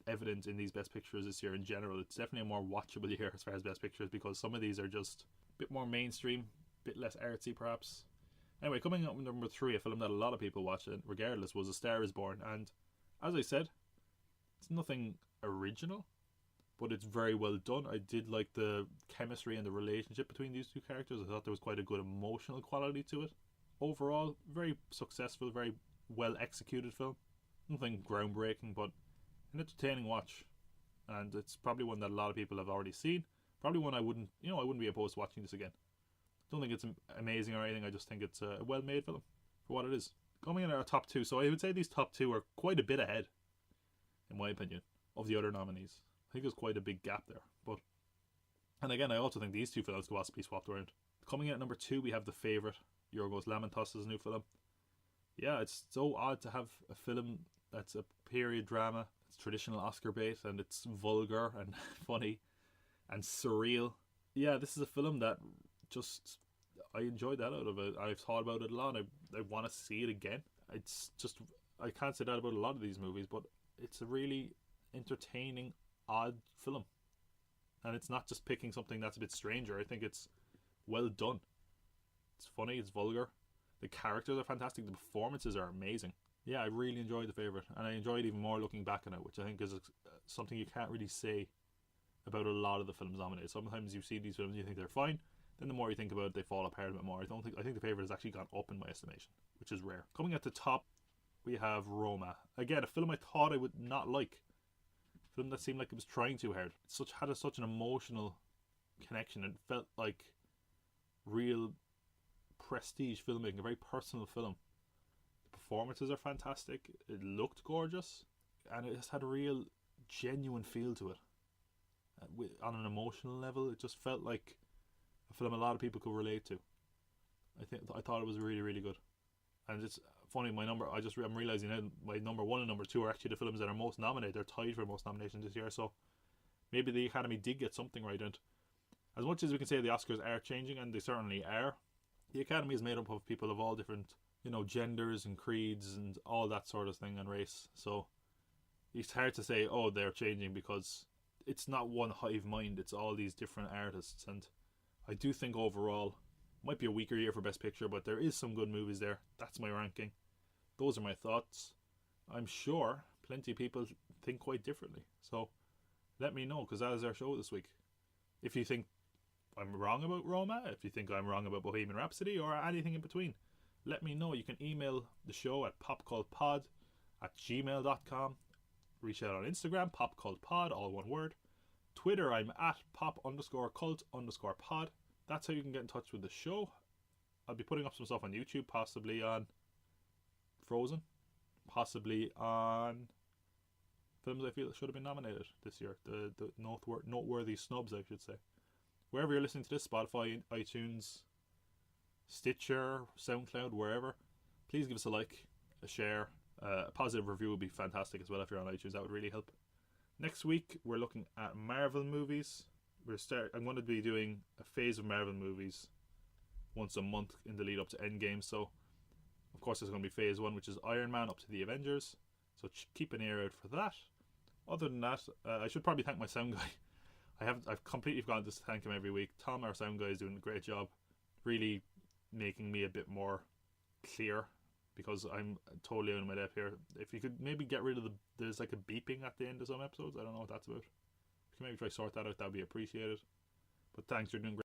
evident in these Best Pictures this year in general. It's definitely a more watchable year as far as Best Pictures, because some of these are just a bit more mainstream, a bit less artsy perhaps. Anyway, coming up with number 3, a film that a lot of people watched regardless, was A Star Is Born. And as I said, it's nothing original, but it's very well done. I did like the chemistry and the relationship between these two characters. I thought there was quite a good emotional quality to it. Overall, very successful, very well executed film. Nothing groundbreaking, but an entertaining watch. And it's probably one that a lot of people have already seen. Probably one I wouldn't be opposed to watching this again. Don't think it's amazing or anything. I just think it's a well-made film for what it is. Coming in at our top 2, so I would say these top 2 are quite a bit ahead, in my opinion, of the other nominees. I think there's quite a big gap there. But, and again, I also think these two films could also be swapped around. Coming in at number 2, we have The Favourite, Yorgos Lanthimos' new film. Yeah, it's so odd to have a film that's a period drama. It's traditional Oscar bait, and it's vulgar and funny and surreal. Yeah, this is a film that just, I enjoyed that out of it. I've thought about it a lot. I want to see it again. It's just, I can't say that about a lot of these movies, but it's a really entertaining, odd film. And it's not just picking something that's a bit stranger. I think it's well done. It's funny, it's vulgar. The characters are fantastic. The performances are amazing. Yeah, I really enjoyed The Favourite, and I enjoyed even more looking back on it, which I think is something you can't really say about a lot of the films nominated. Sometimes you see these films and you think they're fine, then the more you think about it, they fall apart a bit more. I think The Favourite has actually gone up in my estimation, which is rare. Coming at the top, we have Roma. Again, a film I thought I would not like. A film that seemed like it was trying too hard. It had such an emotional connection. It felt like real prestige filmmaking, a very personal film. The performances are fantastic. It looked gorgeous, and it just had a real genuine feel to it. On an emotional level, it just felt like a film a lot of people could relate to. I thought it was really, really good. And it's funny, I'm realising now my number 1 and number 2 are actually the films that are most nominated. They're tied for most nominations this year, so maybe the Academy did get something right. And as much as we can say the Oscars are changing, and they certainly are, the Academy is made up of people of all different, genders and creeds and all that sort of thing, and race. So it's hard to say, oh, they're changing, because it's not one hive mind. It's all these different artists. And I do think overall, might be a weaker year for Best Picture, but there is some good movies there. That's my ranking. Those are my thoughts. I'm sure plenty of people think quite differently. So let me know, because that is our show this week. If you think I'm wrong about Roma, if you think I'm wrong about Bohemian Rhapsody, or anything in between, let me know. You can email the show at popcultpod@gmail.com. Reach out on Instagram, popcultpod, all one word. Twitter, I'm at pop_cult_pod. that's how you can get in touch with the show. I'll be putting up some stuff on YouTube, possibly on Frozen, possibly on films I feel should have been nominated this year. The noteworthy snubs, I should say. Wherever you're listening to this, Spotify, iTunes, Stitcher, SoundCloud, wherever, please give us a like, a share. A positive review would be fantastic as well if you're on iTunes. That would really help. Next week, we're looking at Marvel movies. I'm going to be doing a phase of Marvel movies once a month in the lead up to Endgame. So, of course, there's going to be phase 1, which is Iron Man up to the Avengers. So keep an ear out for that. Other than that, I should probably thank my sound guy. I've completely forgotten to thank him every week. Tom, our sound guy, is doing a great job, really making me a bit more clear, because I'm totally out of my depth here. If you could maybe get rid of there's like a beeping at the end of some episodes. I don't know what that's about. If you can maybe try sort that out, that would be appreciated. But thanks, you're doing great.